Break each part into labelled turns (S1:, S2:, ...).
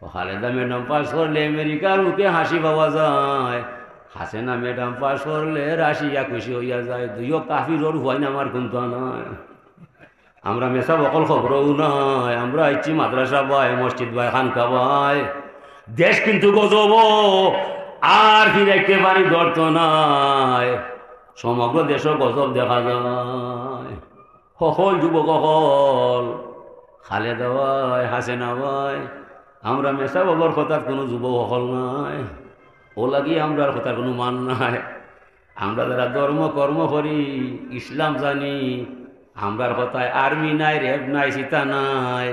S1: Khaleda madam pass করলে আমেরিকার মুখে হাসি পাওয়া যায়, হাসিনা ম্যাডাম পাস করলে রাশিয়া খুশি হইয়া যায়। দুইও কাফির হয় না আমার কিন্তু নয়। আমরা মেসা বকল খবরও নয়, আমরা ইচ্ছি মাদ্রাসা বাই, মসজিদ বাই, খানকা বাই। দেশ কিন্তু গজব, আর ফিরাইতে পারি ধরত নাই। সমগ্র দেশও গজব দেখা যায়। সকল যুবক সকল খালেদা ভাই, হাসিনা ভাই, আমরা মেসা বাবার কথার কোনো যুবক সকল নাই। ও লাগি আমরা কথার কোনো মান নাই। আমরা যারা ধর্ম কর্ম করি, ইসলাম জানি, আমরার কথায় আর্মি নাই, রেব নাই, সীতা নাই।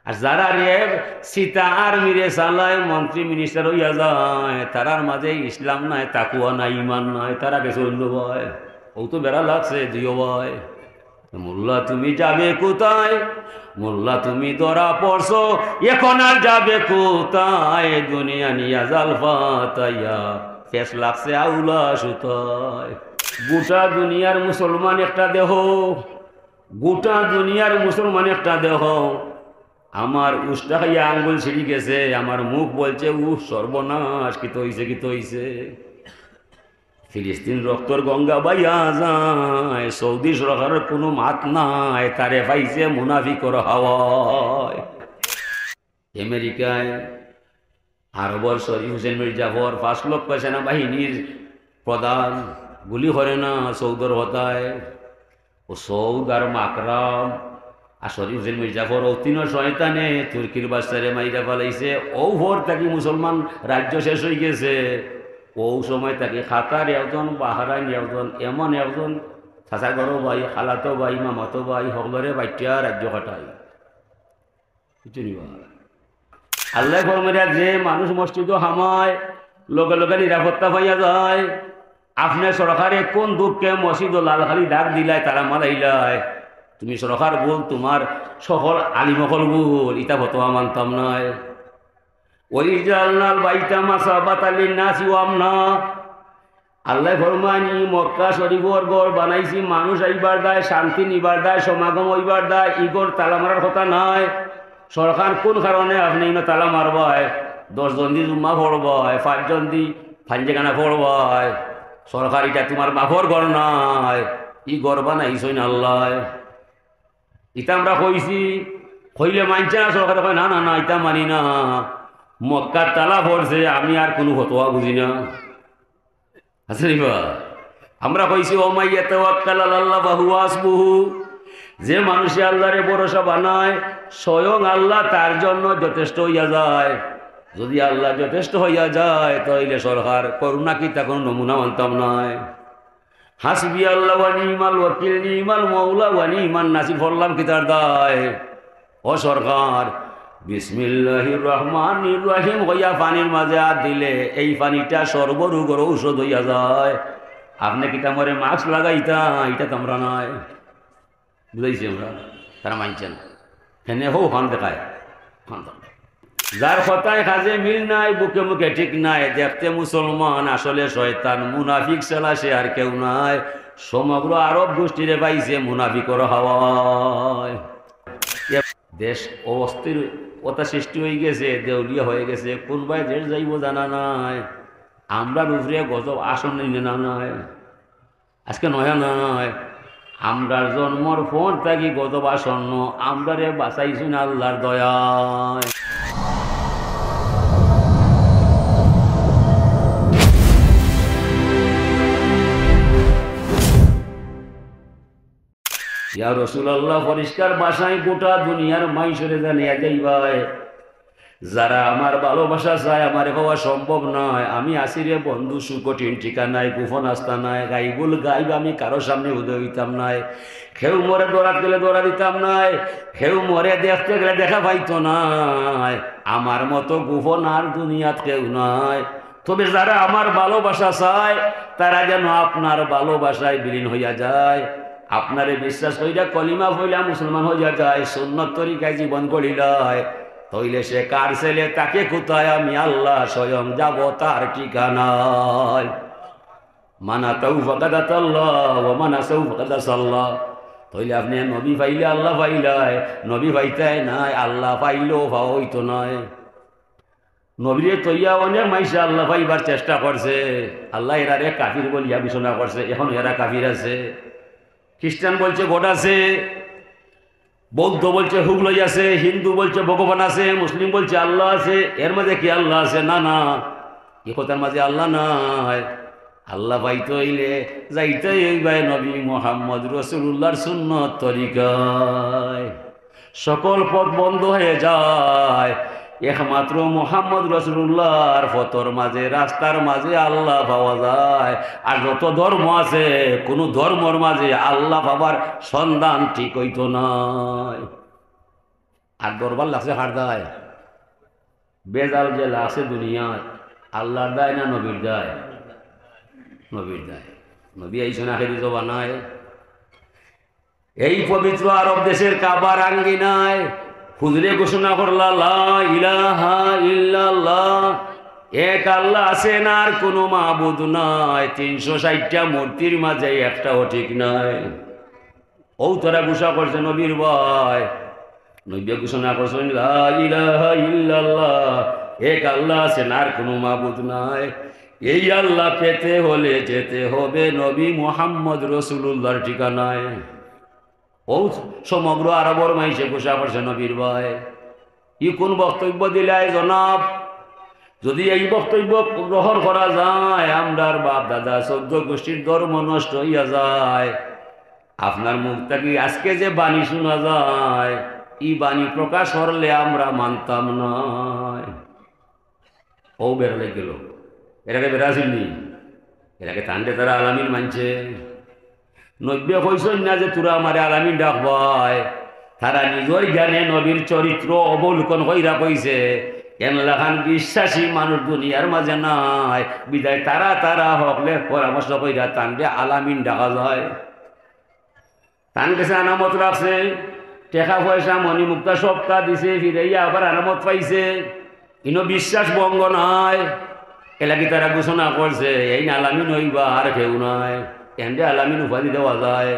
S1: আর যারা রেব সীতা আর্মিরে চালায়, মন্ত্রী মিনিস্টার হইয়া যায়, তারার মাঝে ইসলাম নাই, তাকুয়া নাই, ইমান নাই, তারা গেছে অন্য ভয়। ও তো বেড়া লাগছে দিও ভয়। মোল্লা তুমি যাবে কোথায়, মোল্লা তুমি ধরা পড়ছো, এখন আর যাবে কোথায়, দুনিয়া নিয়া জাল ফাতাইয়া ফেস লাগছে আউলা সুতায়। গোটা দুনিয়ার মুসলমান একটা দেহ, গোটা দুনিয়ার মুসলমান একটা দেহ। আমার উষ্টা খাইয়া আঙ্গুল ছিঁড়ি গেছে, আমার মুখ বলছে সর্বনাশ, কি তো হইছে, কি তো হইছে। ফিলিস্তিন রক্তর গঙ্গা বাইয়া যায়, সৌদি সরকারের কোনো মাত নাই, তারে পাইছে মুনাফিকর হাওয়ায়। আমেরিকায় আরবর শরীফ হোসেন মির্জাফর 5 লক্ষ সেনাবাহিনীর প্রধান গুলি করে না সৌদর হতায়। ও সৌদ আর মাকরাম আর শরীফ হোসেন মির্জাফর ও তিন শয়তানে তুর্কির বাচ্চারে মাইরা ফেলাইছে। ও ভোর তাকে মুসলমান রাজ্য শেষ হয়ে গেছে। ও সময় তাকে খাতার একজন, বাহারাইন একজন, এমন একজন চাচা গরো ভাই, খালাতো ভাই, মামাতো ভাই সকলরে বাচ্চা রাজ্য কাটাই কিছু নিবা। আল্লাহ ফরমাইয়া যে মানুষ মসজিদও হামায়, লগে লগে নিরাপত্তা পাইয়া যায়। আপনার সরকারে কোন দুঃখে মসজিদ ও লালখালি ডাক দিলাই, তারা মারাইলাই। তুমি সরকার বল, তোমার সকল আলিমকল বল, ইটা ফতোয়া মানতাম নয়। ওই জালনাল বাইতা মাসাবাতাল লিন্নাসি ওয়া আমনা। আল্লাহ ফরমানি মক্কা শরীফর গড় বানাইছি মানুষ আইবার দায়, শান্তি নিবার দায়, সমাগম হইবার দায়। ইগর তালা মারার কথা নাই। সরকার কোন কারণে আপনি তালা মারবায়? 10 জন দি জুম্মা পড়বায়, 5 জন দি ফাঞ্জেখানা পড়বায়। সরকার এটা তোমার বাপর ঘর নাই, ই ঘর বানাইছই না আল্লাহ। ইটা আমরা কইছি, কইলে মানছে না সরকার, কয় না না না ইটা মানি না। মক্কার তালা পড়ছে, আমি আর কোনো ফতোয়া বুঝি না। আছে নিবা? আমরা কইছি ওমাইয়া তাওয়াক্কাল আলাল্লাহ ফাহুয়া হাসবুহু। যে মানুষে আল্লাহরে ভরসা বানায়, স্বয়ং আল্লাহ তার জন্য যথেষ্ট হইয়া যায়। যদি আল্লাহ যথেষ্ট হইয়া যায়, তাইলে সরকার করুণা কি তা কোনো নমুনা মানতাম নয়। হাসবি আল্লাহ ওয়া নিমাল ওয়াকিল, নিমাল মাওলা ওয়া নিমান নাসির ফরলাম কি তার দায়। ও সরকার, বিসমিল্লাহির রহমানির রহিম হইয়া পানির মাঝে হাত দিলে এই পানিটা সর্বরোগের ঔষধ হইয়া যায়। আপনি কি তামরে মাস্ক লাগাইতা, এটা তোমরা নয়। বুঝাইছি আমরা, তারা মানছে না। হেনে হো খান দেখায়, খান দেখায়। যার কথায় কাজে মিল নাই, বুকে মুখে ঠিক নাই, দেখতে মুসলমান আসলে শয়তান, মুনাফিক সেলা সে আর কেউ নাই। সমগ্র আরব গোষ্ঠীরে পাইছে মুনাফিকর হাওয়ায়। দেশ অস্থির কথা সৃষ্টি হয়ে গেছে, দেউলিয়া হয়ে গেছে। কোনবাই দেশ যাইব জানা নাই। আমরা উপরে গজব আসন নিয়ে না নাই, আজকে নয়া নয়। আমরার জন্মর ফোন থাকি গজব আসন্ন, আমরারে বাঁচাইছুন আল্লাহর দয়ায়। ইয়া রাসূলুল্লাহ, পরিষ্কার ভাষায় গোটা দুনিয়ার মাইশরে জানিয়া যাইবাই, যারা আমার ভালোবাসা চায় আমার হওয়া সম্ভব নয়। আমি আসিরে বন্ধু, সুকঠিন ঠিকানায়, গোপন আস্থা নাই, গাইবুল গাইব আমি কারো সামনে উদয় হইতাম নাই। কেউ মরে দৌড়াত গেলে দৌড়া দিতাম নাই, কেউ মরে দেখতে গেলে দেখা পাইতো নাই। আমার মতো গোপন আর দুনিয়াত কেউ নাই। তবে যারা আমার ভালোবাসা চায়, তারা যেন আপনার ভালোবাসায় বিলীন হইয়া যায়। আপনারে বিশ্বাস হইয়া কলিমা হইলা মুসলমান হইয়া যায়, সুন্নত তরিকায় জীবন করিলায়, তইলে সে কার ছেলে, তাকে কোথায় আমি আল্লাহ স্বয়ং যাব তার ঠিকানায়। মানা তাও ফাকাদাত আল্লাহ ওয়া মানা সাউ ফাকাদাস আল্লাহ। তইলে আপনি নবী পাইলে আল্লাহ পাইলাই, নবী পাইতাই নাই, আল্লাহ পাইলেও পাওয়া হইতো নয়। নবীরে তৈয়া অনেক মাইসা আল্লাহ পাইবার চেষ্টা করছে, আল্লাহ এরারে কাফির বলিয়া ঘোষণা করছে, এখন এরা কাফির আছে। খ্রিস্টান বলছে গড আছে, বৌদ্ধ বলছে হুগলই আছে, হিন্দু বলছে ভগবান আছে, মুসলিম বলছে আল্লাহ আছে। এর মাঝে কি আল্লাহ আছে? না না, এ কথার মাঝে আল্লাহ নাই। আল্লাহ পাইতে হইলে যাইতে হইবাই নবী মুহাম্মদ রাসূলুল্লাহর সুন্নত তরিকায়। সকল পথ বন্ধ হয়ে যায়, একমাত্র মুহাম্মদ রাসূলুল্লাহর পথর মাঝে, রাস্তার মাঝে আল্লাহ পাওয়া যায়। আর যত ধর্ম আছে, কোনো ধর্মর মাঝে আল্লাহ পাবার সন্ধান ঠিক হইতো নাই। আর দরবার লাগছে হার দায়, বেজাল যে লাগছে দুনিয়ায়, আল্লাহর দায় না নবীর দায়? নবীর দায়। নবী আইসেন আখেরি জবানায়, এই পবিত্র আরব দেশের কাবার আঙ্গিনায় হুজুরে ঘোষণা করলা লা ইলাহা ইল্লাল্লাহ, এক আল্লাহ আছেন আর কোনো মাবুদ নাই। 360টা মূর্তির মাঝে একটাও ঠিক নাই। ও তারা ঘোষণা করছে নবীর ভাই, নবী ঘোষণা করছেন লা ইলাহা ইল্লাল্লাহ, এক আল্লাহ আছেন আর কোনো মাবুদ নাই। এই আল্লাহ পেতে হলে যেতে হবে নবী মুহাম্মদ রাসূলুল্লাহর ঠিকানায়। ও সমগ্র আরবর মাইসে ঘোষণা করছে নবীর ভাই, ই কোন বক্তব্য দিলাই জনাব? যদি এই বক্তব্য গ্রহণ করা যায়, আমরার বাপ দাদা 14 গোষ্ঠীর ধর্ম নষ্ট হইয়া যায়। আপনার মুখ থেকে আজকে যে বাণী শোনা যায়, ই বাণী প্রকাশ করলে আমরা মানতাম না। ও বেরোলে গেল, এটাকে বেরাসিনি, এটাকে টানতে তারা আলামিন মানছে। নব্য কইসন না যে তোরা আমারে আলামিন ডাকবাই, তারা নিজের জ্ঞানে নবীর চরিত্র অবলোকন কইরা কইছে এনলাখান বিশ্বাসী মানুষ দুনিয়ার মাঝে নাই, বিদায় তারা তারা হকলে পরামর্শ কইরা টানতে আলামিন ডাকা যায়। টান গেছে আনামত রাখছে, টেকা পয়সা মণি মুক্তা সবটা দিছে, ফিরাইয়া আবার আনামত পাইছে, কিন্তু বিশ্বাস ভঙ্গ নাই। এলাকি তারা ঘোষণা করছে এই আলামিন হইবা আর কেউ নাই, এন্ডে আলামিন উপাধি দেওয়া যায়।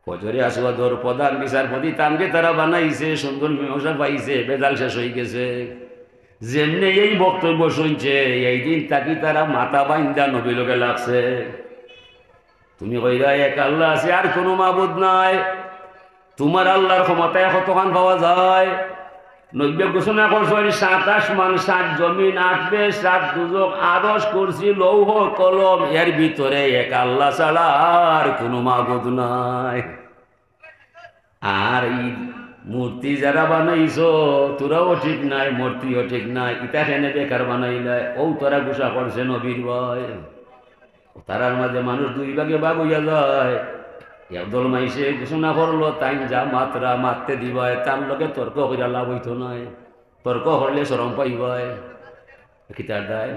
S1: ফজরে আসওয়াদর প্রধান বিচারপতি তানকে তারা বানাইছে, সুন্দর মীমাংসা পাইছে, বেদাল শেষ হয়ে গেছে। যেমনি এই বক্তব্য শুনছে, এই দিন তাকি তারা মাথা বাইন্দা নবী লোকে লাগছে। তুমি কইরা এক আল্লাহ আছে আর কোনো মাবুদ নাই, তোমার আল্লাহর ক্ষমতায় কতখান পাওয়া যায়? নব্য ঘোষণা করছেন 7 আসমান 7 জমিন 8 দেশ 7 দুজক আরশ কুরসি লৌহ কলম, এর ভিতরে এক আল্লাহ ছাড়া আর কোনো মাবুদ নাই। আর এই মূর্তি যারা বানাইছো তোরাও ঠিক নাই, মূর্তিও ঠিক নাই, ইটা কেনে বেকার বানাইলাই? ও তোরা ঘোষণা করছে নবীর ভাই। তারার মাঝে মানুষ 2 ভাগে ভাগ হইয়া যায়। একদল মাইসে ঘোষণা করলো তাই যা মাত্রা মারতে দিবায়, তার লগে তর্ক কইরা লাভ হইতো নাই, তর্ক করলে শরম পাইবায়। কি তার দায়?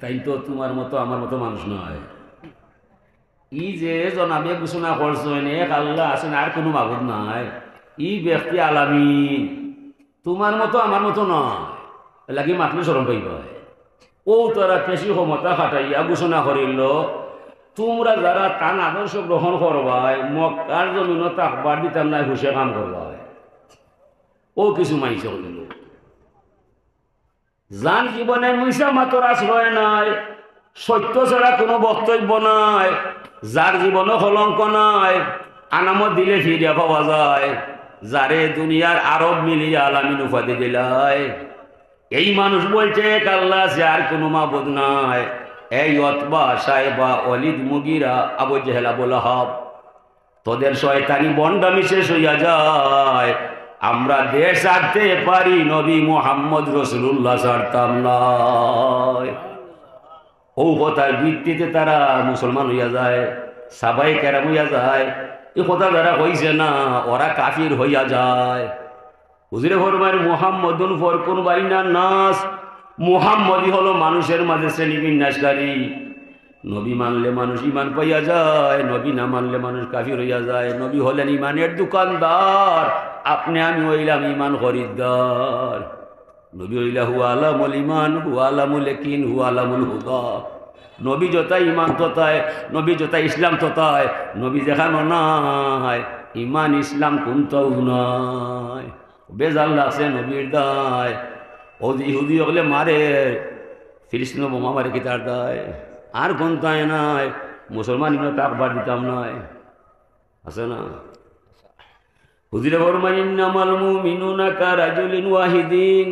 S1: তাই তো তোমার মতো আমার মতো মানুষ নয়। ই যে জনাবে ঘোষণা করছেন এক আল্লাহ আছেন আর কোনো মাবুদ নাই, ই ব্যক্তি আলামিন, তোমার মতো আমার মতো নয়, লাগি মাতলে শরম পাইবায়। ও তারা বেশি ক্ষমতা খাটাইয়া ঘোষণা করিল তোমরা যারা তান আদর্শ গ্রহণ করবাই, মক্কার জমিন তাকবার দিতাম নাই, হুসে কাম করবাই। ও কিছু মাইসে হইল, যান জীবনে মিশা মাতর আশ্রয় নাই, সত্য ছাড়া কোনো বক্তব্য নাই, যার জীবনও কলঙ্ক নাই, আনামত দিলে ফিরিয়া পাওয়া যায়, যারে দুনিয়ার আরব মিলিয়া আলামিন উপাধি দিলাই। এই মানুষ বলছে এক আল্লাহ আছে আর কোনো মাবুদ নাই। এই অতবা সাহেবা অলিদ মুগিরা আবু জেহেল আবু লাহাব, তোদের শয়তানি বন্ডামি শেষ হইয়া যায়, আমরা দেশ ছাড়তে পারি, নবী মুহাম্মদ রাসূলুল্লাহ ছাড়তাম না। ও কথার ভিত্তিতে তারা মুসলমান হইয়া যায়, সাহাবায়ে কেরাম হইয়া যায়। এই কথা যারা হইছে না ওরা কাফির হইয়া যায়। হুজুরে ফরমান মুহাম্মদুন ফরকুন বাইনা নাস, মুহাম্মদই হলো মানুষের মাঝে শ্রেণী বিন্যাসকারী। নবী মানলে মানুষ ইমান পাইয়া যায়, নবী না মানলে মানুষ কাফির হইয়া যায়। নবী হলেন ইমানের দোকানদার, আপনি আমি হইলাম ইমান খরিদ্দার। নবী হইলা হুয়া আলামুল ইমান, হুয়া আলামুল ইয়াকিন, হুয়া আলামুল হুদা। নবী যতাই ইমান ততায়, নবী যতাই ইসলাম ততায়, নবী দেখানো নাই ইমান ইসলাম কোনটাও নাই। বেজাল লাগছে নবীর দায়, ও ইহুদি হলে মারে, ফিলিস্তিন বোমা মারে কি তার দায়? আর গন্তায় নাই, মুসলমান ইমন তাকবার দিতাম নয়, আছে না? হুজুরে ফরমাইন নামাল মুমিনুনা কারাজুলিন ওয়াহিদিন,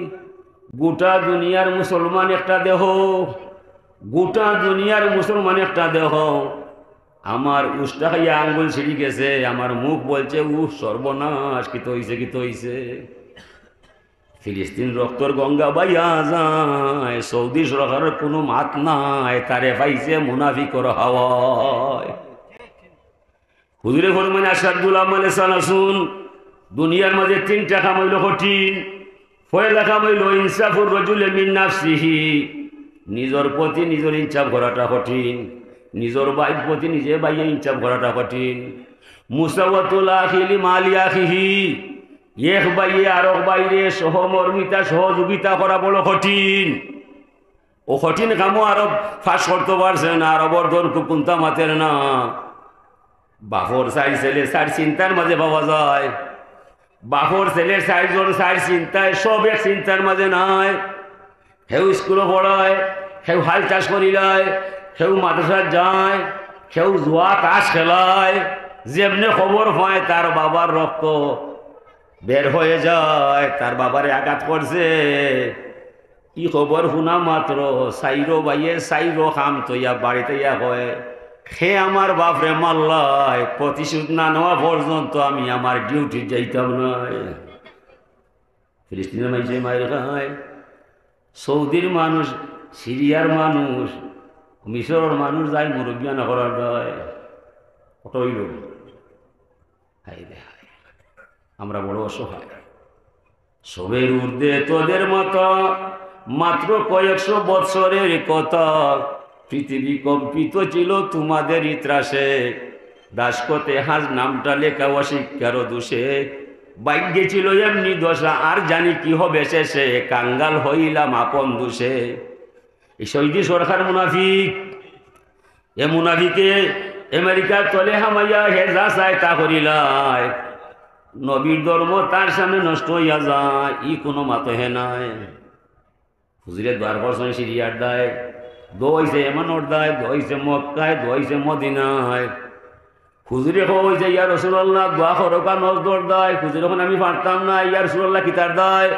S1: গোটা দুনিয়ার মুসলমান একটা দেহ, গোটা দুনিয়ার মুসলমান একটা দেহ। আমার উষ্টা খাইয়া আঙ্গুল ছিঁড়ি গেছে, আমার মুখ বলছে উহ সর্বনাশ, কি তো হইছে, কি তো হইছে। ফিলিস্তিন রক্তর গঙ্গা বাইয়া যায়, সৌদি সরকারের কোনো মাত নাই, তারে পাইছে মুনাফিকর হাওয়ায়। হুজুরে ফরমাইন আশাদুল আমালে সালাসুন, দুনিয়ার মাঝে তিনটা কাম হইল কঠিন। পয়লা কাম হইল ইনসাফুর রাজুলি মিন নাফসিহি, নিজের প্রতি নিজের ইনসাফ করাটা কঠিন, নিজের বাইর প্রতি নিজে বাইয়ে ইনসাফ করাটা কঠিন। মুসাওয়াতুল আখিলি মালি আখিহি, এক বাইয়ে আরেক বাইরে সহমর্মিতা সহযোগিতা করা বড় কঠিন। ও কঠিন কামও আরব ফাঁস করতে পারছে না, আরবর ধন খুব কুন্তা মাতের না। বাপর চার ছেলে চার চিন্তার মাঝে পাওয়া যায়, বাপর ছেলের চারজন চার চিন্তায়, সব এক চিন্তার মাঝে নাই। সেও স্কুলে পড়ায়, সেও হাল চাষ করিলায়, সেও মাদ্রাসা যায়, সেও জুয়া তাস খেলায়। যেমনি খবর হয় তার বাবার রক্ত বের হয়ে যায়, তার বাবারে আঘাত করছে, ই খবর শুনা মাত্র চাইরো বাইয়ে চাইরো খাম তৈয়া বাড়িতে ইয়া হয়, সে আমার বাপরে মাল্লায়, প্রতিশোধ না নেওয়া পর্যন্ত আমি আমার ডিউটি যাইতাম নয়। ফিলিস্তিনের মানুষে মায়ের খায়, সৌদির মানুষ, সিরিয়ার মানুষ, মিশরের মানুষ যায় মুরব্বিয়ানা করার দায়। কতইল আমরা বড় অসহায়, সবের ঊর্ধ্বে তোদের মতো, মাত্র কয়েকশো বৎসরের কথা। পৃথিবী কম্পিত ছিল তোমাদের ইত্রাসে, দাসকতে হাজ নামটা লেখা অশিক্ষার দোষে। ভাগ্যে ছিল এমনি দশা, আর জানি কি হবে শেষে, কাঙ্গাল হইলাম আপন দোষে। এই সৌদি সরকার মুনাফিক, এ মুনাফিকে আমেরিকার তলে হামাইয়া হেজা চায় তা করিলায়। নবীর ধর্ম তার সামনে নষ্ট হইয়া যায়, ই কোনো মাত হে নাই। হুজুরে দ্বার বর্ষণ সিরিয়ার দায়, দোয়াইছে এমনর দায়, দোয়াইছে মক্কায়, দোয়াইছে মদিনায়। হুজুরে হইছে ইয়া রাসূলুল্লাহ দোয়া করোকা নজর দায়। হুজুর এখন আমি পারতাম না, ইয়া রাসূলুল্লাহ কি তার দায়?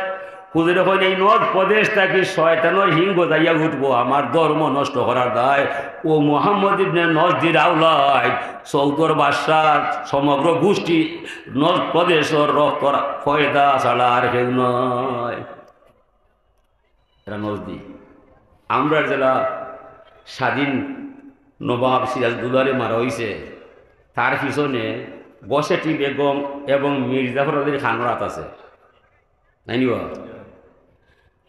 S1: হুজুরে কইন এই নদ প্রদেশ থাকি শয়তানের হিঙ্গ যাইয়া উঠবো, আমার ধর্ম নষ্ট করার দায়। ও মুহাম্মদ ইবনে নজদির আওলাদ, সৌদর বাদশার সমগ্র গোষ্ঠী নদ প্রদেশের রক্তর ফয়দা ছাড়া আর কেউ নয়। এরা নজদি। আমরা জেলা স্বাধীন নবাব সিরাজদৌলারে মারা হয়েছে, তার পিছনে বসেটি বেগম এবং মির্জাফর আলীর খানরাত আছে, নাই নিবা?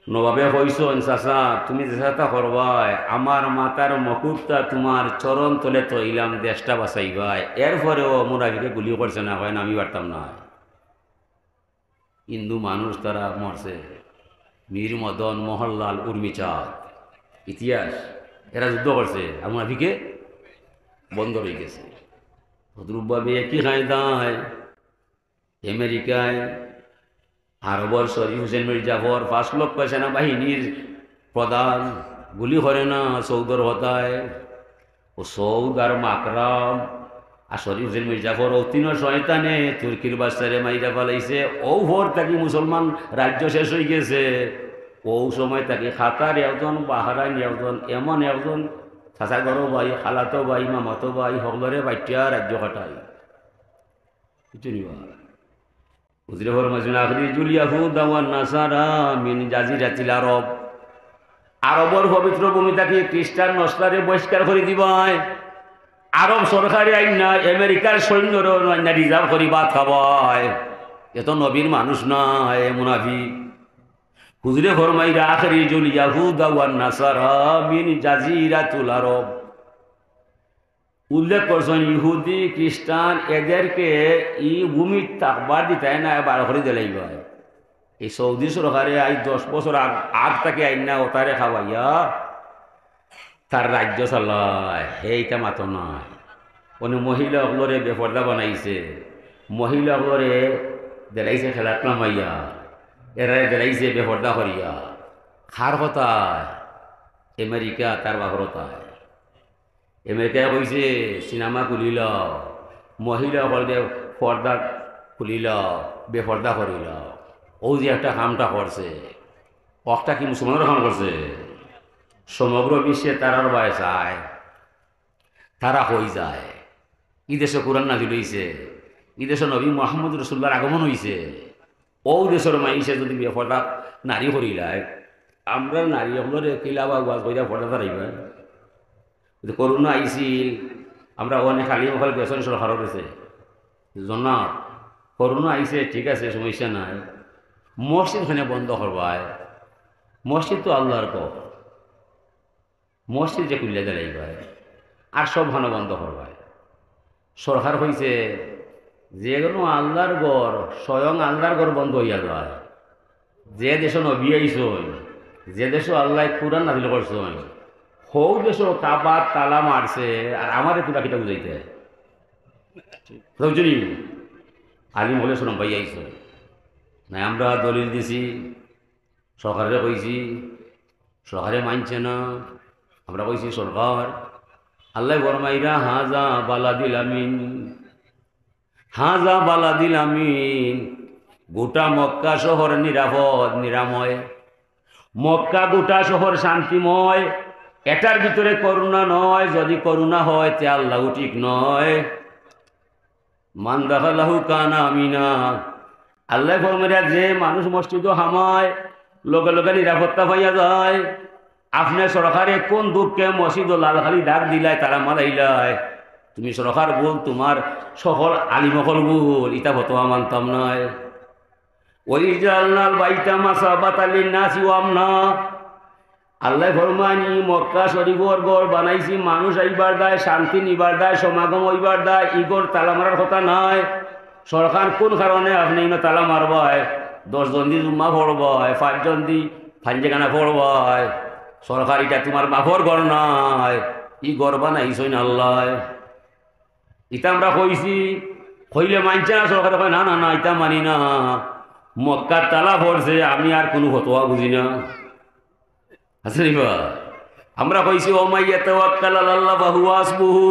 S1: নবাবে কইসন চাচা তুমি চেষ্টা করবাই, আমার মাতার মকুবটা তোমার চরণ তলে তৈলাম, দেশটা বাঁচাইবাই। এরপরেও মুরাবিকে গুলি করছে না, হয় না আমি পারতাম না। হিন্দু মানুষ তারা মরছে, মীর মদন, মোহনলাল, উর্মিচাঁদ, ইতিহাস, এরা যুদ্ধ করছে, আর মুরাবিকে বন্ধ হয়ে গেছে। তদ্রুপভাবে একই কায়দায় আমেরিকায় আরবর শরীফ হোসেন মির্জাফর 5 লক্ষ সেনাবাহিনীর প্রধান গুলি করে না সৌদর হতায়। ও সৌদ আর মাকরাম আর শরীফ হোসেন মির্জাফর ও 3 শয়তানে তুর্কির বাচ্চারে মাইরা ফেলাইছে। ও ভোর তাকে মুসলমান রাজ্য শেষ হয়ে গেছে। ও সময় তাকে খাতার একজন, বাহারাইন একজন, এমন একজন চাচা গরো ভাই, খালাতো ভাই, মামাতো ভাই সকলরে বাচ্চা রাজ্য কাটাই কিছু নিবা। হুজুরে ফরমাইছেন আখরিজুল ইয়াহুদা ওয়ান নাসারা মিন জাজিরাতিল আরব, আরবর পবিত্র ভূমি থেকে খ্রিস্টান নসরারে বহিষ্কার করে দিবাই। আরব সরকারি আইন না, আমেরিকার সৈন্যরও না রিজার্ভ করি ভাত খাবায়। এত নবীর মানুষ নয়, মুনাফিক। হুজুরে ফরমাইরা আখরিজুল ইয়াহুদা ওয়ান নাসারা মিন জাজিরাতুল আরব, উল্লেখ করছেন ইহুদি খ্রিস্টান এদেরকে ই ভূমি থাকবার দিতে না, বার করে দিলেই ভাই। এই সৌদি সরকারে আজ 10 বছর আগ থেকে আইন না, ওটারে খাওয়াইয়া তার রাজ্য চালায়, এইটা মাত্র নয়। কোনো মহিলাগুলোরে বেপর্দা বানাইছে, মহিলাগুলোরে দেলাইছে খেলাত নামাইয়া, এরা দেলাইছে বেপর্দা করিয়া। খার হতায় আমেরিকা তার বাহর হতায় আমেরিকায় কইছে সিনেমা খুলিল মহিলা বলতে পর্দা খুলিল বেপর্দা করিল ও যে একটা কামটা করছে একটা কি মুসলমানের কাম করছে সমগ্র বিশ্বে তারার বায় চায় তারা হয়ে যায় ই দেশে কোরআন নাজিল হইছে ই দেশে নবী মোহাম্মদ রসুল্লাহর আগমন হইছে ও দেশের মাইসে যদি বেপর্দা নারী করিলায় আমরা নারী হলের কিলা বা গাছ বইয়া পর্দা তারাইবা করোনা আইছিল আমরা অনেক খালি মখাল গেছেন সরকার গেছে জনা করোনা আইছে ঠিক আছে সমস্যা নাই মসজিদ খানে বন্ধ করবায় মসজিদ তো আল্লাহর কর মসজিদ যে খুললে দাঁড়াইবায় আর সব খানো বন্ধ করবায় সরকার হয়েছে যে কোনো আল্লাহর গড় স্বয়ং আল্লাহর গড় বন্ধ হইয়া যায় যে দেশ নবী আইসই যে দেশ আল্লাহ কুরআন নাযিল করছেন হৌ দেশ কাবাত তালা মারছে আর আমারে তুলা কিতা বুঝাইতে বুঝলি আলিম হলে শোনো ভাই আইস না আমরা দলিল দিছি সরকারে কইছি সরকারে মানছে না আমরা কইছি সরকার আল্লাহ বরমাইরা হাজা বালাদিল আমিন হাজা বালাদিল আমিন গোটা মক্কা শহর নিরাপদ নিরাময় মক্কা গোটা শহর শান্তিময় এটার ভিতরে করুণা নয় যদি করুণা হয় তে আল্লাহ ঠিক নয় মান দাখালাহু কানা আমিনা আল্লাহ ফরমাইয়া যে মানুষ মসজিদ হামায় লগে লগে নিরাপত্তা পাইয়া যায় আপনি সরকারে কোন দুঃখে মসজিদ লালখালি ডাক দিলাই তারা মারাইলাই তুমি সরকার বল তোমার সকল আলিমকল বল ইটা ফতোয়া মানতাম নয় ওই জালনাল বাইতা মাসাবাতাল লিন্নাসি ওয়া আমনা আল্লাহ ফরমানি মক্কা শরীফর গড় বানাইছি মানুষ আইবার দেয় শান্তি নিবার দেয় সমাগম হইবার দেয় ইগর তালা মারার কথা নাই সরকার কোন কারণে আপনি তালা মারবায় 10 জন দি জুম্মা পড়বায় 5 জন দি ফাঞ্জেখানা পড়বায় সরকার এটা তোমার বাপর গড় নাই ই গড় বানাইছই না আল্লাহ ইটা আমরা কইছি কইলে মানছে না সরকার কয় না না না ইটা মানি না মক্কার তালা পড়ছে আমি আর কোনো ফতোয়া বুঝি না আছে আমরা কইছি ও মাইয়া তাওয়াক্কাল আলাল্লাহ ফাহুয়া হাসবুহু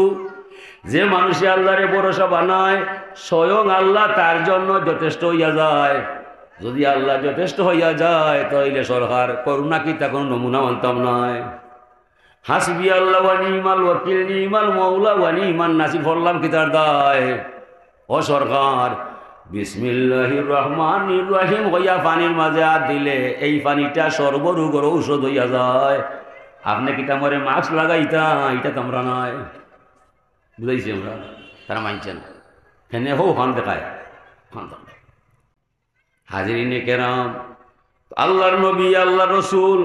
S1: যে মানুষে আল্লাহরে ভরসা বানায় স্বয়ং আল্লাহ তার জন্য যথেষ্ট হইয়া যায় যদি আল্লাহ যথেষ্ট হইয়া যায় তাইলে সরকার করুণা কি তা কোনো নমুনা মানতাম নয় হাসবি আল্লাহ ওয়া নিমাল ওয়াকিল নিমাল মাওলা ওয়া নিমান নাসির ফরলাম কি তার দায় ও সরকার বিসমিল্লাহির রহমানির রহিম হইয়া পানির মাঝে হাত দিলে এই পানিটা সর্বরোগের ঔষধ হইয়া যায় আপনি কি তামরে মাস্ক লাগাইতা এটা তোমরা নয় বুঝাইছি আমরা তারা মানছে না হেনে হো ফান দেখায় ফান হাজিরিনে কেরাম আল্লাহর নবী আল্লাহর রসুল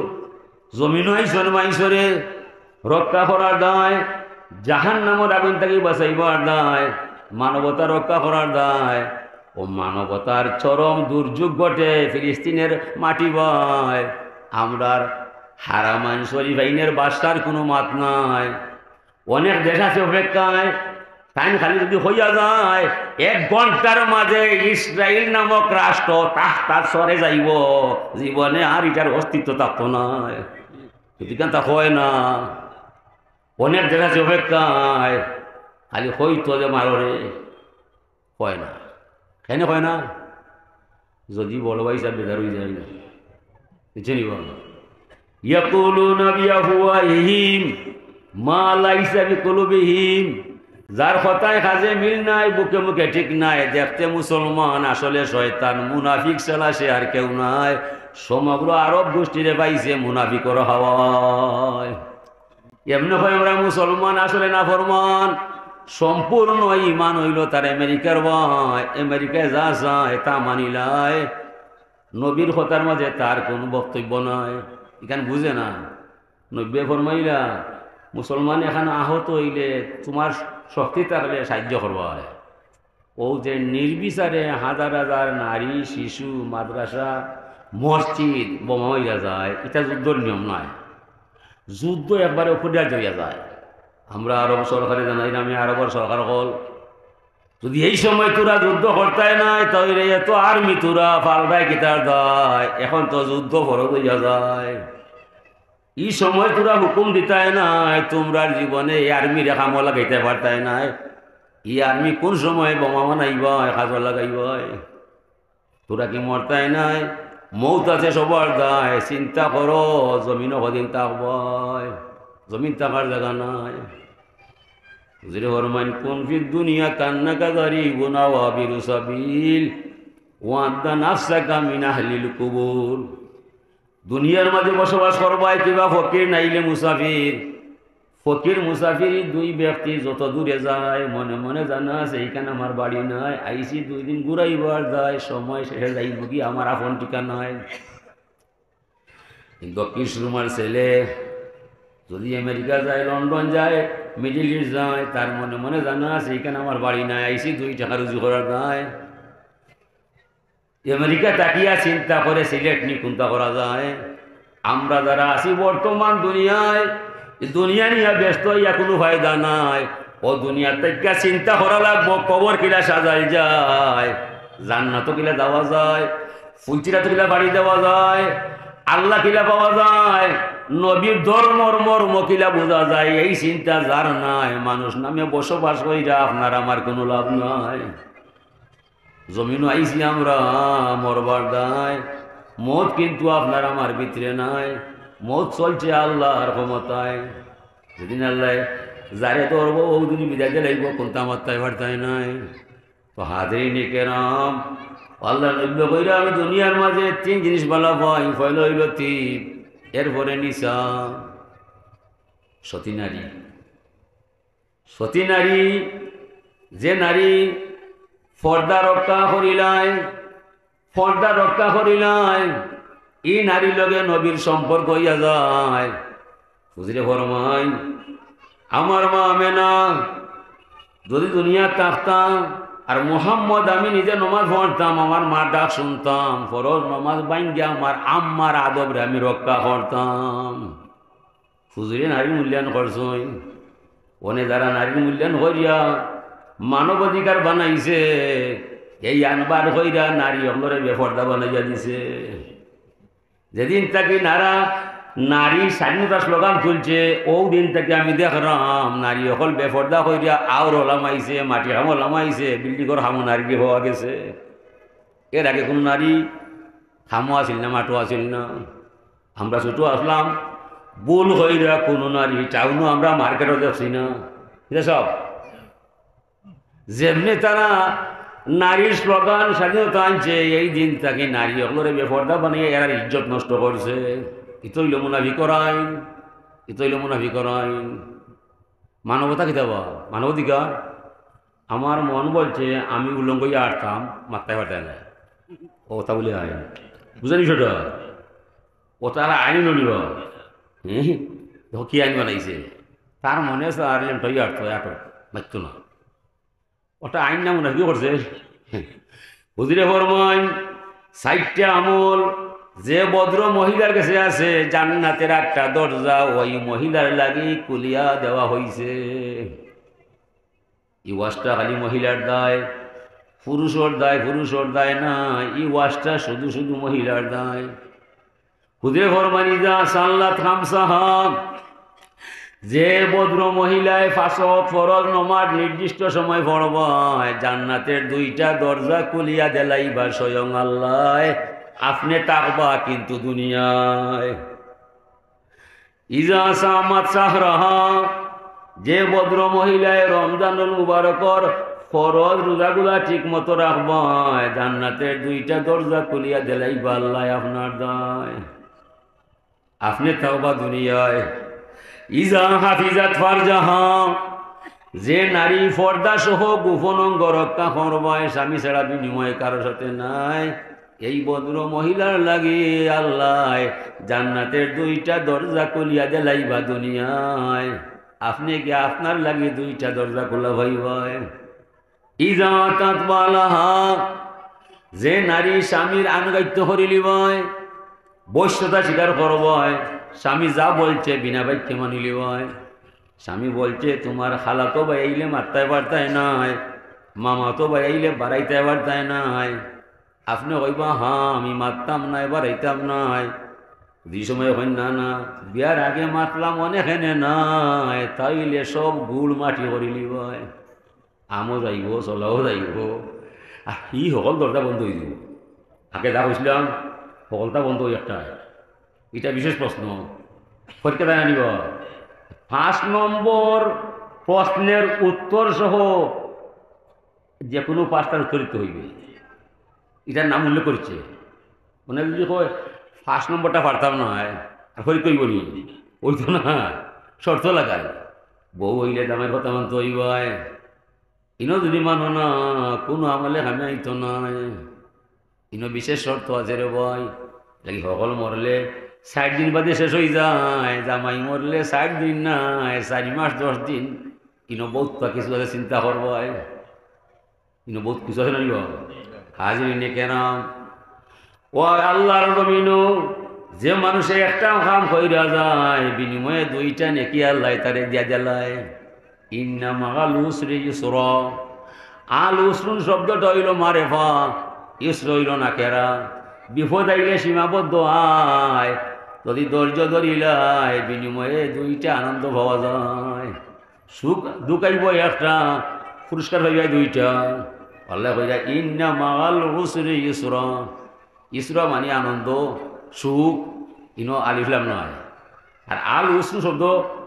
S1: জমিন আইসর মাইসরে রক্ষা করার দায় জাহান্নামের আগুন থেকে বাঁচাইবার দায় মানবতা রক্ষা করার দায় ও মানবতার চরম দুর্যোগ ঘটে ফিলিস্তিনের মাটি বয় আমরার হারামান শরীফ আইনের বাসার কোনো মাত নাই অনেক দেশ আছে অপেক্ষায় টাইম খালি যদি হইয়া যায় 1 ঘন্টার মাঝে ইসরায়েল নামক রাষ্ট্র তার সরে যাইব জীবনে আর এটার অস্তিত্ব থাকতো না যদি কেন তা হয় না অনেক দেশ আছে অপেক্ষায় খালি হইতো যে মাররে হয় না কেন হয় না যদি বড় ভাই সাহেব বেদার হয়ে যায় না বুঝছে নি বল ইয়াকুলুনা বিআফওয়াহিহিম মা লাইসা বিকুলুবিহিম যার কথায় কাজে মিল নাই বুকে মুখে ঠিক নাই দেখতে মুসলমান আসলে শয়তান মুনাফিক ছাড়া সে আর কেউ নাই সমগ্র আরব গোষ্ঠীরে পাইছে মুনাফিকর হাওয়ায় এমনি হয় আমরা মুসলমান আসলে না ফরমান সম্পূর্ণ ইমান হইল তার আমেরিকার ভাই আমেরিকায় যা যায় তা মানিলায় নবীর কথার মাঝে তার কোনো বক্তব্য নয় এখানে বুঝে না নব্বে ফরমাইলা মুসলমান এখানে আহত হইলে তোমার শক্তি থাকলে সাহায্য করবা ও যে নির্বিচারে হাজার হাজার নারী শিশু মাদ্রাসা মসজিদ বোমা হইয়া যায় এটা যুদ্ধর নিয়ম নয় যুদ্ধ একবারে উপরে হইয়া যায় আমরা আরব সরকারে জানাই না আমি আরবের সরকার হল যদি এই সময় তোরা যুদ্ধ করতাই নাই তাহলে এত আর্মি তোরা পাল্টায় কিতার দায় এখন তো যুদ্ধ ফরজ হইয়া যায় এই সময় তোরা হুকুম দিতাই নাই, তোমরা জীবনে এই আর্মি রেখা মো লাগাইতে পারতাই নাই। এই আর্মি কোন সময় বোমা বানাইব, কাজল লাগাইব? তোরা কি মরতাই নাই? মৌত আছে সবার দায়। চিন্তা করো, জমিনও কদিন থাকবাই, জমিন থাকার জায়গা নাই। বুঝলে ফরমান কোন ফিদ দুনিয়া কান্নাকা গারিবুন আও আবিরু সাবিল ওয়াদা নাফসাকা মিন আহলিল কুবুর। দুনিয়ার মাঝে বসবাস করবাই কিবা ফকির নাইলে মুসাফির। ফকির মুসাফির দুই ব্যক্তি যত দূরে যায় মনে মনে জানা আছে এইখানে আমার বাড়ি নাই, আইসি 2 দিন ঘুরাইবার যায়, সময় শেষে যাইব কি আমার আপন ঠিকানায়। কিন্তু কিশরুমার ছেলে যদি আমেরিকা যায়, লন্ডন যায়, মিডিল ইস্ট যায়, তার মনে মনে জানা আছে এইখানে আমার বাড়ি নাই, আইসি 2 টাকা রুজি করার যায়। আমেরিকা তাকিয়া চিন্তা করে সিলেট নি কোনটা করা যায়। আমরা যারা আছি বর্তমান দুনিয়ায়, দুনিয়া নিয়ে ব্যস্ত হইয়া কোনো ফায়দা নাই। ও দুনিয়া থেকে চিন্তা করা লাগবো কবর কিলা সাজাই যায়, জান্নাত কিলা দেওয়া যায়, ফুলচিরাত কিলা বাড়ি দেওয়া যায়, আল্লাহ কিলা পাওয়া যায়, নবীর ধর্মর মর্ম কিলা বোঝা যায়। এই চিন্তা যার নাই, মানুষ নামে বসবাস কইরা আপনার আমার কোনো লাভ নাই। জমিনও আইসি আমরা মরবার দায়, মত কিন্তু আপনার আমার ভিতরে নাই। মত চলছে আল্লাহর ক্ষমতায়। যেদিন আল্লাহ যারে ধরবো ওদিন বিদায় লাগবো, কোনটা আমার তাই বার্তায় নাই। তো হাজিরিন কেরাম, আল্লাহ নব্য কইরা আমি দুনিয়ার মাঝে 3 জিনিস ভালো পাই। পয়লা হইল তিপ, এরপরে নিশা, সতী নারী। সতী নারী, যে নারী পর্দা রক্ষা করিলাই, পর্দা রক্ষা করিলাই, এই নারীর লগে নবীর সম্পর্ক হইয়া যায়। বুঝলে ফরমাই আমার মা আমেনা যদি দুনিয়া থাকতাম আর মোহাম্মদ আমি নিজে নমাজ পড়তাম, আমার মা ডাক শুনতাম, ফরজ নমাজ বাইঙ্গা আমার আম্মার আদবরে আমি রক্ষা করতাম। হুজুরে নারীর মূল্যায়ন করছই, ওনে যারা নারীর মূল্যায়ন করিয়া মানব অধিকার বানাইছে, এই আনবার কইরা নারী অঙ্গরে বেপর্দা বানাইয়া দিছে। যেদিন তাকে নারী স্বাধীনতা স্লোগান তুলছে, ও দিন থেকে আমি দেখলাম নারী অকল বেপর্দা কইরা আওর লামাইছে, মাটি হামো লামাইছে, বিল্ডিংর হামো নারী হওয়া গেছে। এর আগে কোন নারী হামো আসিল না, মাটো আসিল না। আমরা ছোট আসলাম, ভুল হইরা কোনো নারী টাউনও আমরা মার্কেটও দেখছি না। এটা সব যেমনি তারা নারীর স্লোগান স্বাধীনতা আনছে, এই দিন তাকে নারী অকলরে বেপর্দা বানিয়ে এরা ইজ্জত নষ্ট করছে। ইতইল মুনাফিকর আইন, ইতইল মুনাফিকর আইন। মানবতা কি দেওয়া মানবাধিকার। আমার মন বলছে আমি উল্লঙ্ঘ হয়ে আটতাম, মাত্রায় পাঠায় না, ও তা বলে আইন বুঝানি ছোট, ও তারা আইন নড়িব। দেখো কি আইন বানাইছে, তার মনে আছে আর লেমটাই আটতো, আটক মারতো না, ওটা আইন না মনে কি করছে। হুজুরে ফরমান 60টা আমল যে ভদ্র মহিলার কাছে আছে, জান্নাতের একটা দরজা ওই মহিলার লাগি কুলিয়া দেওয়া হইছে। এই ওয়াজটা খালি মহিলার দায়, পুরুষের দায়, পুরুষের দায় না। এই ওয়াজটা শুধু শুধু মহিলার দায়। হুজুরে ফরমান ইজা সাল্লাত খামসাহা, যে ভদ্র মহিলায় 5 ওয়াক্ত ফরজ নমাজ নির্দিষ্ট সময় পড়বায়, জান্নাতের 2টা দরজা খুলিয়া দেলাইবা স্বয়ং আল্লাহ। আপনি তাকবা কিন্তু দুনিয়ায়। ইজা সামাত সাহরাহা, যে ভদ্র মহিলায় রমজানুল মুবারকর ফরজ রোজাগুলা ঠিক মতো রাখবায়, জান্নাতের 2টা দরজা খুলিয়া দেলাইবা আল্লাহ আপনার দায়। আপনি তাকবা দুনিয়ায়। ইজা হাফিজাত ফারজাহা, যে নারী পর্দা সহ গোপন অঙ্গ রক্ষা করবায়, স্বামী ছাড়া বিনিময় কারোর সাথে নাই, এই ভদ্র মহিলার লাগি আল্লাহ জান্নাতের 2টা দরজা খুলিয়া দেলাইবা দুনিয়ায়। আপনি কি আপনার লাগি 2টা দরজা খোলা ভাইবাই। ইজা তাতবালাহা, যে নারী স্বামীর আনুগত্য করিলিবায়, বৈশ্যতা স্বীকার করবায়, স্বামী যা বলছে বিনা বাক্যে মানিলি হয়। স্বামী বলছে তোমার খালাতো ভাই আইলে মারতায় বাড়তায় নাই, মামাতো ভাই আইলে বাড়াইতে বাড়তায় নাই, আপনি কইবা হ্যাঁ আমি মারতাম নাই বাড়াইতাম নাই। দুই সময় হয় না না বিয়ার আগে মাতলাম অনেকখানে নাই তাইলে সব গুড় মাটি করি লিব আমও যাইব চলাও যাইব আর ই সকল দরজা বন্ধ হয়ে যাব আগে যা কৈছিলাম সকলটা বন্ধ হয়ে একটা এটা বিশেষ প্রশ্ন পরীক্ষা দেয় আনিব 5 নম্বর প্রশ্নের উত্তর সহ যে কোনো 5টার উত্তরিত হইবে এটার নাম উল্লেখ করছে মানে যদি কয় 5 নম্বরটা পারতাম না আর হরি কইব নি ওই তো না শর্ত লাগায় বউ হইলে দামের কথা মানতে হইবাই ইনো যদি মানো না কোনো আমলে আমি আইতো নাই ইনো বিশেষ শর্ত আছে রে ভাই লাগি সকল মরলে 60 দিন বাদে শেষ হয়ে যায় জামাই মরলে 60 দিন নাই 4 মাস 10 দিন ইনো বহুত কিছু আছে চিন্তা করবাই ইনো বহুত কিছু আছে না হাজির কেরাম ও আল্লাহর জমিনও যে মানুষে একটা কাম কইরা যায় বিনিময়ে 2টা নেকি আল্লাহ তারে দিয়া জ্বালায় ইন্না মাগাল উসরি ইউসরা আল উসরুন শব্দটা হইল মারেফা ইসর হইল নাকেরা বিপদ আইলে সীমাবদ্ধ আয় যদি ধৈর্য ধরিলাই বিনিময়ে 2টা আনন্দ পাওয়া যায় সুখ দুকাইব একটা পুরস্কার হয়ে যায় 2টা আল্লাহ হয়ে যায় ইন্না মাগাল উসরি ইউসরা ইসরা মানে আনন্দ সুখ ইনো আলিফলাম নয় আর আল উসরু শব্দ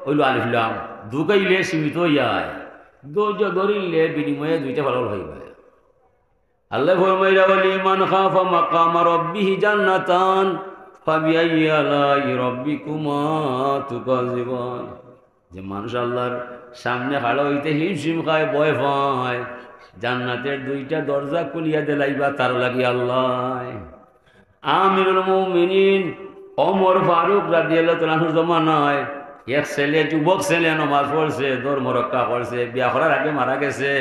S1: হইল আলিফলাম দুকাইলে সীমিত যায় ধৈর্য ধরিলে বিনিময়ে 2টা ভালো হইবে আল্লাহ ফরমাইলা লিমান খাফা মাকাম রাব্বিহি জান্নাতান ফাবিআইয়ি আলাই রাব্বিকুমা তুকাযিবান যে মানুষ আল্লাহর সামনে খাড়া হইতে হিমশিম খায় ভয় পায় জান্নাতের 2টা দরজা খুলিয়া দিলাইবা তার লাগি আল্লাহ আমিরুল মুমিনিন ওমর ফারুক রাদিয়াল্লাহু তাআলার জমানায় এক ছেলে যুবক ছেলে নামাজ পড়ছে ধর্ম রক্ষা করছে বিয়া করার আগে মারা গেছে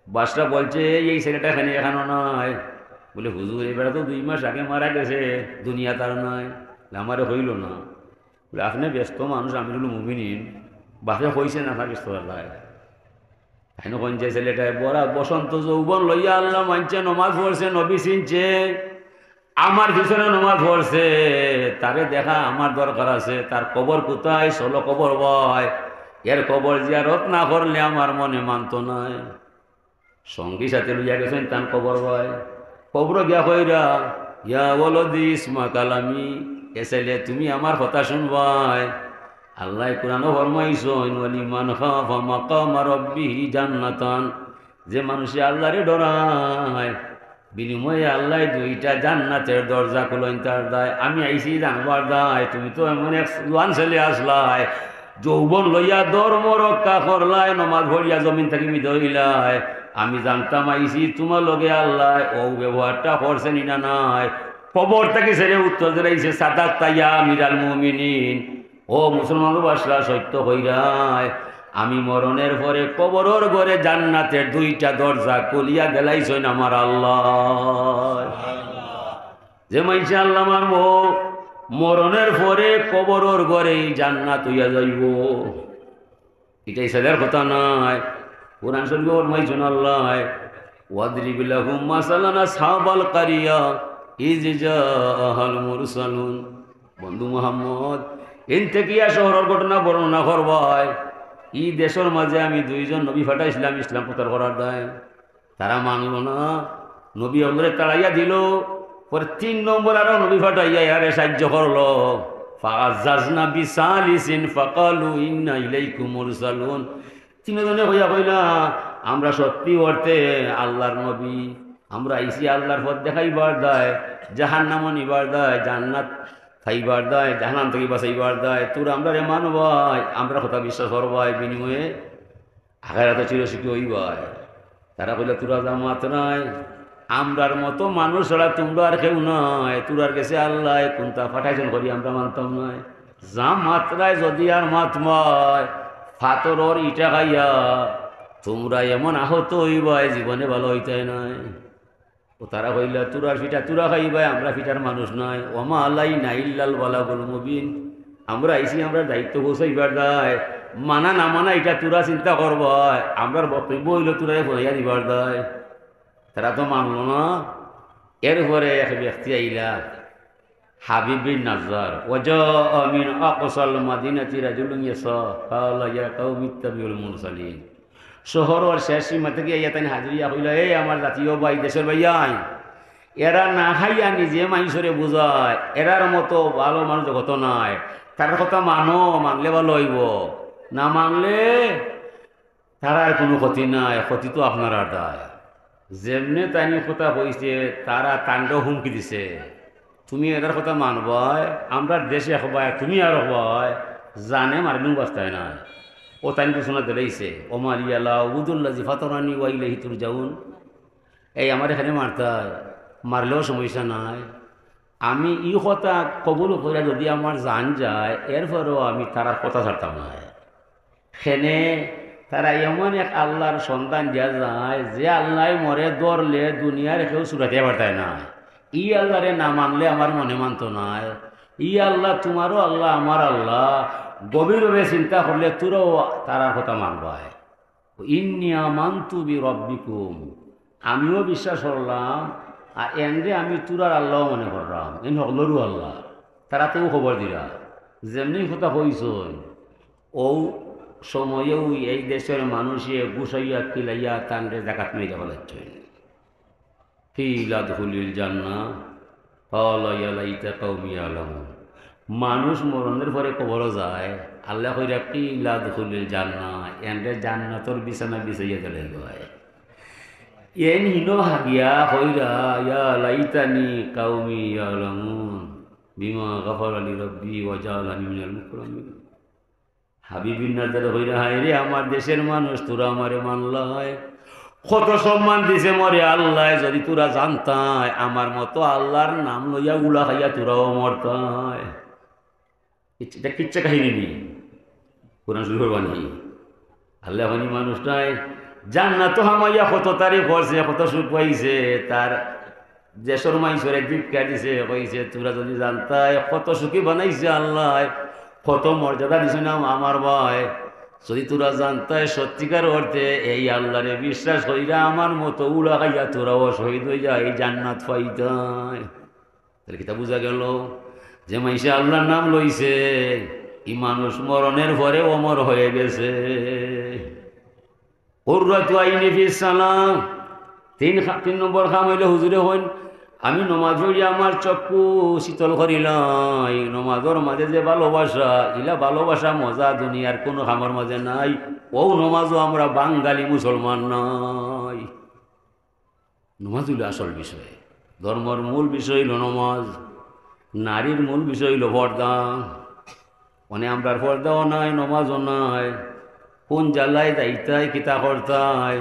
S1: বাদশা বলছে এই ছেলেটা এখানে এখানো নাই বলে হুজুর এবার তো 2 মাস আগে মারা গেছে দুনিয়া তার নাই আমারে হইল না বলে আপনি ব্যস্ত মানুষ আমিরুল মুমিনিন বাসা হয়েছে না ব্যস্ত আল্লাহ কেন কঞ্চে ছেলেটায় বড় বসন্ত যৌবন লইয়া আল্লাহ মানছে নমাজ পড়ছে নবী চিনছে আমার পিছনে নমাজ পড়ছে তারে দেখা আমার দরকার আছে তার কবর কোথায় চলো কবর বয় এর কবর জিয়ারত না করলে আমার মনে মানত নাই সঙ্গী সাথে লইয়া গেছেন তার কবর বয় কবর গিয়া কইরা ইয়া ওয়ালাদি ইসমা কালামি এসেলে তুমি আমার কথা শুনবাই আল্লাহ কোরআনও ফরমাইছেন ওয়ালিমান খাফা মাকাম রাব্বিহি জান্নাতান যে মানুষে আল্লাহরে ডরায় বিনিময়ে আল্লাহ 2টা জান্নাতের দরজা খুলেন তার দায় আমি আইসি জানবার দায় তুমি তো এমন এক জোয়ান ছেলে আসলাই যৌবন লইয়া ধর্ম রক্ষা করলাই নমাজ ভরিয়া জমিন থেকে ধরিলাই আমি জানতাম আইসি তোমার লগে আল্লাহ ও ব্যবহারটা করছেন না নাই কবর থেকে ছেড়ে উত্তর দিলাইছে সাদাত তাইয়া আমিরাল মুমিনিন ও মুসলমান বাসরা সত্য হইরায় আমি মরণের পরে কবরের ঘরে জান্নাতের 2টা দরজা খুলিয়া গেলাইছেন আমার আল্লাহ যে মাইছে আল্লাহ মারব মরণের পরে কবরের ঘরে জান্নাত হইয়া যাইব এটাই সাদার কথা নয় কোরআন শরীফে ফরমাইছেন আল্লাহ ওয়াদরিব লাহুম মাসালান আসহাবাল কারিয়া ইজ জাআল মুরসালুন বন্ধু মুহাম্মদ ইনতেকিয়া শহরের ঘটনা বর্ণনা করবাই এই দেশের মাঝে আমি 2জন নবী ফাটাইছিলাম ইসলাম প্রচার করার দায় তারা মানল না নবী অন্ধরে তাড়াইয়া দিল পরে 3 নম্বর আরো নবী ফাটাইয়া ইয়ারে সাহায্য করলো ফাআযাজনা বিসালিসিন ফাকালু ইন্না ইলাইকুম মুরসালুন 3 জনে কইলা আমরা সত্যি অর্থে আল্লাহর নবী আমরা আইসি আল্লাহর পথ দেখাইবার দায় জাহান্নাম নিবার দায় জান্নাত খাইবার দায় জাহান্নাম থেকে বাঁচাইবার দায় তোর আমরা রে মানবাই আমরা কথা বিশ্বাস করবাই বিনিময়ে আখিরাতে চিরসুখী হইবাই তারা কইলা তোরা জামাত নাই আমরার মতো মানুষ ছাড়া তোমরা আর কেউ নয় তোরার গেছে আল্লাহ কোনটা পাঠাইছেন করি আমরা মানতাম নয় জামাত নাই যদি আর মাতমায় ফাতরর ইটা খাইয়া তোমরা এমন আহত হইবাই জীবনে ভালো হইতে নাই ও তারা কইলা তুরার ফিটা তুরা খাইবাই আমরা ফিটার মানুষ নয় ওমা আল্লাহ নাইল্লাল বালাগুল মুবিন আমরা আইসি আমরা দায়িত্ব পৌঁছাইবার দায় মানা না মানা এটা তুরা চিন্তা করবাই আমরার বক্তব্য হইল তুরাই ফলাইয়া দিবার দায় তারা তো মানল না এরপরে এক ব্যক্তি আইলা হাবিব বিন নাজ্জার ওয়াজা মিন আকসাল মাদিনাতি রাজুলুন ইয়াসা ক্বালা ইয়া কওমি ইত্তাবিউল মুরসালিন। শহরের শেষ সীমা থেকে ইয়াতানি হাজিরিয়া কইলা, এই আমার জাতীয় ভাই, দেশের ভাইয়াই, এরা না খাইয়া নিজে মানুষরে বুঝায়, এরার মতো ভালো মানুষ জগত নাই। তার কথা মানলে ভালো হইব, না মানলে তার আর কোনো ক্ষতি নাই, ক্ষতি তো আপনার আর দায়। যেমনে তাইনি কথা কইছে, তারা তাণ্ড হুমকি দিছে, তুমি এটার কথা মানবাই, আমরা দেশে হবাই, তুমি আর হবাই, জানে মারবিন বাস্তায় নাই। ও তাইনি ঘোষণা দিলাইছে, ও মারিয়ালা উদুল্লাজি ফাতরানি ওয়াইলাহি তুরজাউন। এই আমার এখানে মারলেও সমস্যা নাই, আমি ই কথা কবুল করে যদি আমার জান যায়, এরপরেও আমি তারার কথা ছাড়তাম না। সেনে তারা এমন এক আল্লাহর সন্তান দিয়া যায়, যে আল্লাহ মরে ধরলে দুনিয়ার কেউ চুরাতে পারতায় না। ই আল্লাহরে না মানলে আমার মনে মানত নাই। ই আল্লাহ তোমারও আল্লাহ, আমার আল্লাহ, গভীরভাবে চিন্তা করলে তোরও তারার কথা মানবায়। ইন্নী আমানতু বিরব্বিকুম, আমিও বিশ্বাস করলাম, আর এনরে আমি তোরার আল্লাহ মনে করলাম, এন হকলরু আল্লাহ। তারা তো খবর দিলা, যেমনি কথা কইস ও সময়েও এই দেশের মানুষে গুছাইয়া কিলাইয়া তানরে জাকাত মেরে ফেলাচ্ছে। কিলাদহুলিল জান্নাহ ক্বালা ইয়া লাইতা কওমি ইয়ালামুন। মানুষ মরণের পরে কবরও যায়, আল্লাহ কইরা কিলাদহুলিল জান্নাহ, এনরে জান্নাতর বিছানা বিছাইয়া দিলে হয়। এন হিনো হাগিয়া হইরা ইয়া লাইতানি কওমি ইয়ালামুন বিমা গাফারা লি রাব্বি ওয়া জাআলানি মিনাল মুকরামিন। হাবিবিন নাজার হইরা, হায় রে আমার দেশের মানুষ, তোরা আমারে মানলাই, কত সম্মান দিছে মরে আল্লাহ। যদি তোরা জানতাই আমার মতো আল্লাহর নাম লইয়া উলা খাইয়া তোরাও মরতাই। এটা কিচ্ছা কাহিনী নি, কোরআন শুরু করবানি। আল্লাহ হনি মানুষটাই জান্নাত হামাইয়া কত তারিফ করছে, কত সুখ পাইছে, তার দেশের মানুষের দীক্ষা দিছে, কইছে তোরা যদি জানতাই কত সুখী বানাইছে আল্লাহ, কত মর্যাদা দিছে না আমার ভাই। যদি তোরা জানতাই সত্যিকার অর্থে এই আল্লাহরে বিশ্বাস কইরা আমার মতো উড়া খাইয়া তোরাও শহীদ হয়ে যায়, এই জান্নাত পাইতাই। তাহলে কিতা বুঝা গেল যে মাইসে আল্লাহর নাম লইছে, ই মানুষ মরণের পরে অমর হয়ে গেছে। কুররাতু আইনি ফিস সালাম। তিন নম্বর কাম হইলে হুজুরে হইন, আমি নমাজ পড়িয়া আমার চক্ষু শীতল করিলাম। নমাজের মাঝে যে ভালোবাসা, ইলা ভালোবাসা মজা দুনিয়ার কোনো খামর মাঝে নাই। ও নমাজও আমরা বাঙালি মুসলমান নাই। নমাজ হইল আসল বিষয়, ধর্মর মূল বিষয় হইল নমাজ, নারীর মূল বিষয় হইল পর্দা। মানে আমরা পর্দাও নাই, নমাজও নাই, কোন জ্বালায় যাইতাই কিতা করতাই।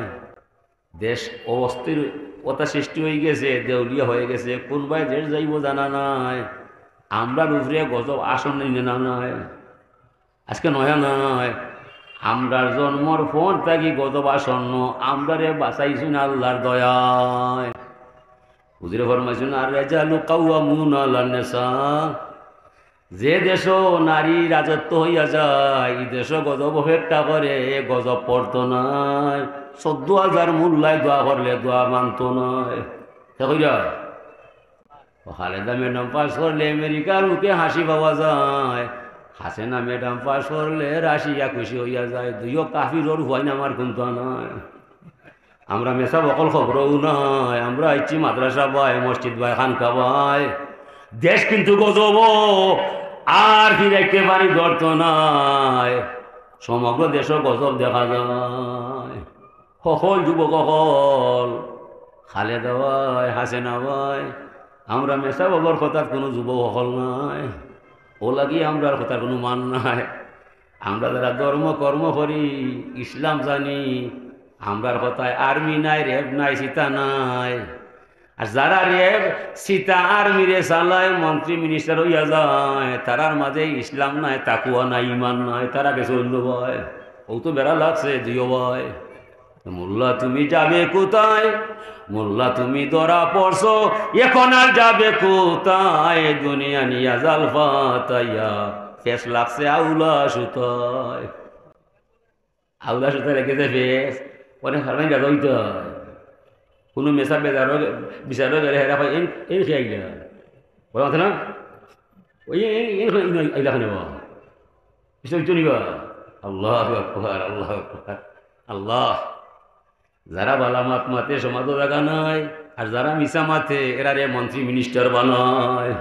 S1: দেশ অস্থির কথা সৃষ্টি হয়ে গেছে, দেউলিয়া হয়ে গেছে, কোনবাই দেশ যাইব জানা নাই। আমরা উপরে গজব আসন না নাই, আজকে নয়া নাই, আমরার জন্মর ফোন থাকি গজব আসন্ন, আমরারে বাঁচাইছুন আল্লাহর দয়ায়। হুজুরে ফরমাইছুন, আর রিজালু কাওয়ামুনা আলান নিসা। যে দেশ নারী রাজত্ব হইয়া যায়, এই দেশ গজব অপেক্ষা করে, গজব পড়তো নাই। 14,000 মোল্লায় দোয়া করলে দোয়া মানত নাই। কইরা খালেদা ম্যাডাম পাস করলে আমেরিকার মুখে হাসি পাওয়া যায়, হাসিনা ম্যাডাম পাস করলে রাশিয়া খুশি হইয়া যায়। দুইও কাফির হয় না, আমার কিন্তু নাই। আমরা মেসা বকল খবরও নাই, আমরা ইচ্ছি মাদ্রাসা বাই, মসজিদ বাই, খানকা বাই। দেশ কিন্তু গজব আর ফিরাইতে পারি ধরত নাই। সমগ্র দেশ গজব দেখা যায়। সকল যুবক সকল, খালেদা ভাই, হাসিনা ভাই, আমরা মেসা বাবার কথার কোনো যুবক সকল নাই। ও লাগি আমরা কথার কোনো মান নাই। আমরা যারা ধর্ম কর্ম করি, ইসলাম জানি, আমরার কথায় আর্মি নাই, রেব নাই, সীতা নাই। আর যারা রেব সীতা আর্মিরে চালায়, মন্ত্রী মিনিস্টার হইয়া যায়, তারার মাঝে ইসলাম নাই, তাকুয়া নাই, ইমান নাই, তারা গেছে অন্য ভয়। ও তো বেড়া লাগছে দিও ভয়। মোল্লা তুমি যাবে কোথায়, মোল্লা তুমি ধরা পড়ছো, এখন আর যাবে কোথায়। দুনিয়া নিয়া জাল ফাতাইয়া ফেস লাগছে আউলা সুতায়। আউলা সুতায় রেখেছে ফেস, অনেক হারমাই গেল হইতে কোনো মেসা বেজারও বিচারও গেলে হেরা পাই এই খেয়ে গেল বলা কথা না। ওই এইলাখানে কিছু নিবা আল্লাহ আকবার আল্লাহ আকবার আল্লাহ। যারা বালা মাত মাতে সমাজও জায়গা নাই, আর যারা মিশা মাতে এরা রে মন্ত্রী মিনিস্টার বানায়।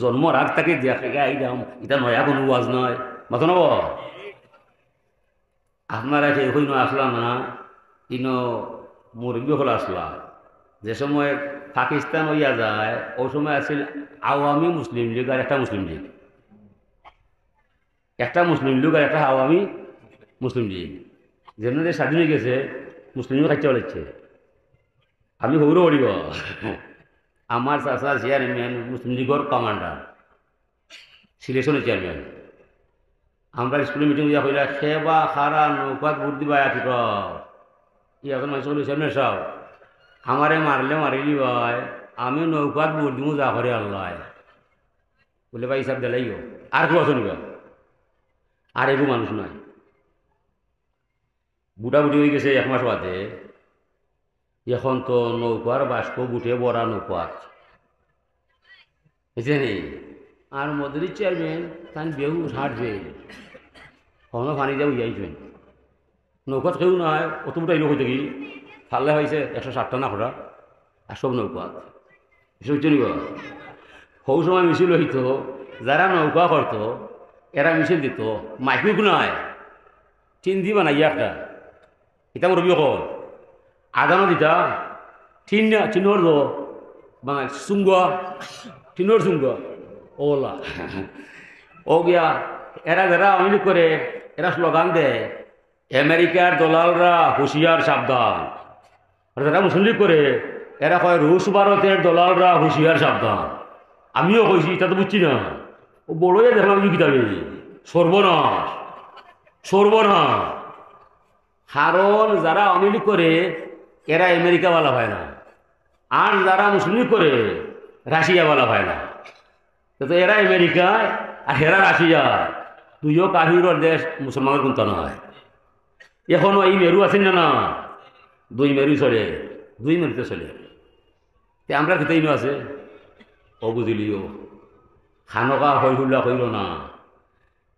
S1: জন্মর আগ তাকে দেখে আইলাম, এটা নয়া কোনো ওয়াজ নয়। মাথা নব আপনারা হইন আসলা না, ইনো মুরব্বী হল আসলা। যে সময় পাকিস্তান হইয়া যায় ওই সময় আছিল আওয়ামী মুসলিম লীগ আর একটা মুসলিম লীগ, একটা মুসলিম লীগ আর একটা আওয়ামী মুসলিম লীগ। যেমন স্বাধীন হয়ে গেছে মুসলিম খাইতে বলেছে। আমি হৌর পড়িব, আমার চাষা চেয়ারম্যান মুসলিম লীগের কমান্ডার, সিলেকশনের চেয়ারম্যান। আমরা স্কুলের মিটিং দিয়া হইলা সেবা খারা নৌকাত ভোট দিবা এত ই এখন মানুষ বলেছেন সব আমারে মারলে মারিলি ভাই, আমি নৌকাত ভোট দিব যা করে আল্লাহ বলে ভাই হিসাব দিলাইও। আর কেউ আসো নিবা, আর এগু মানুষ নয়। বুটা বুটি হয়ে গেছে এক মাস বাদে, এখন তো নৌকার বাষ্প বুটে বড়া নৌকার বুঝছেন। আর মদুরি চেয়ারম্যান তান বেহু হাঁটবে কখনো পানি দিয়ে উইয়াইছেন। নৌকাত কেউ নয়, অত বুটা এলো হইতে কি ফাল্লে হয়েছে 160টা না খোটা, আর সব নৌকাত এসব নিব। সৌ সময় মিছিল হইত, যারা নৌকা করতো এরা মিছিল দিত, মাইকুক নয় টিন দিবা না একটা এটা মোৰ রবি কল আদানো দিতা টিনর দো মানে চুঙ্গ টিনর চুঙ্গ ওলা ও গিয়া। এরা যারা অমিল করে এরা স্লোগান দেয় আমেরিকার দলালরা হুঁশিয়ার সাবধান। আর যারা মুসলিম করে এরা কয় রুশ ভারতের দলালরা হুঁশিয়ার সাবধান। আমিও কইছি তা তো বুঝছি না, ও বড়ই দেখলাম কিতাবে সর্বনাশ সর্বনাশ। কারণ যারা অমিল করে এরা আমেরিকাওয়ালা হয় না, আর যারা মুসলিম করে রাশিয়াওয়ালা হয় না। তো এরা আমেরিকায় আর হেরা রাশিয়া, দুইও কাহির দেশ, মুসলমানের কোনটা নয়। এখনো এই মেরু আছেন না, দুই মেরু চলে, দুই মেরুতে চলে। আমরা খেতেই আছে ও বুঝলিও খানকা হইহুল্লা হইল না,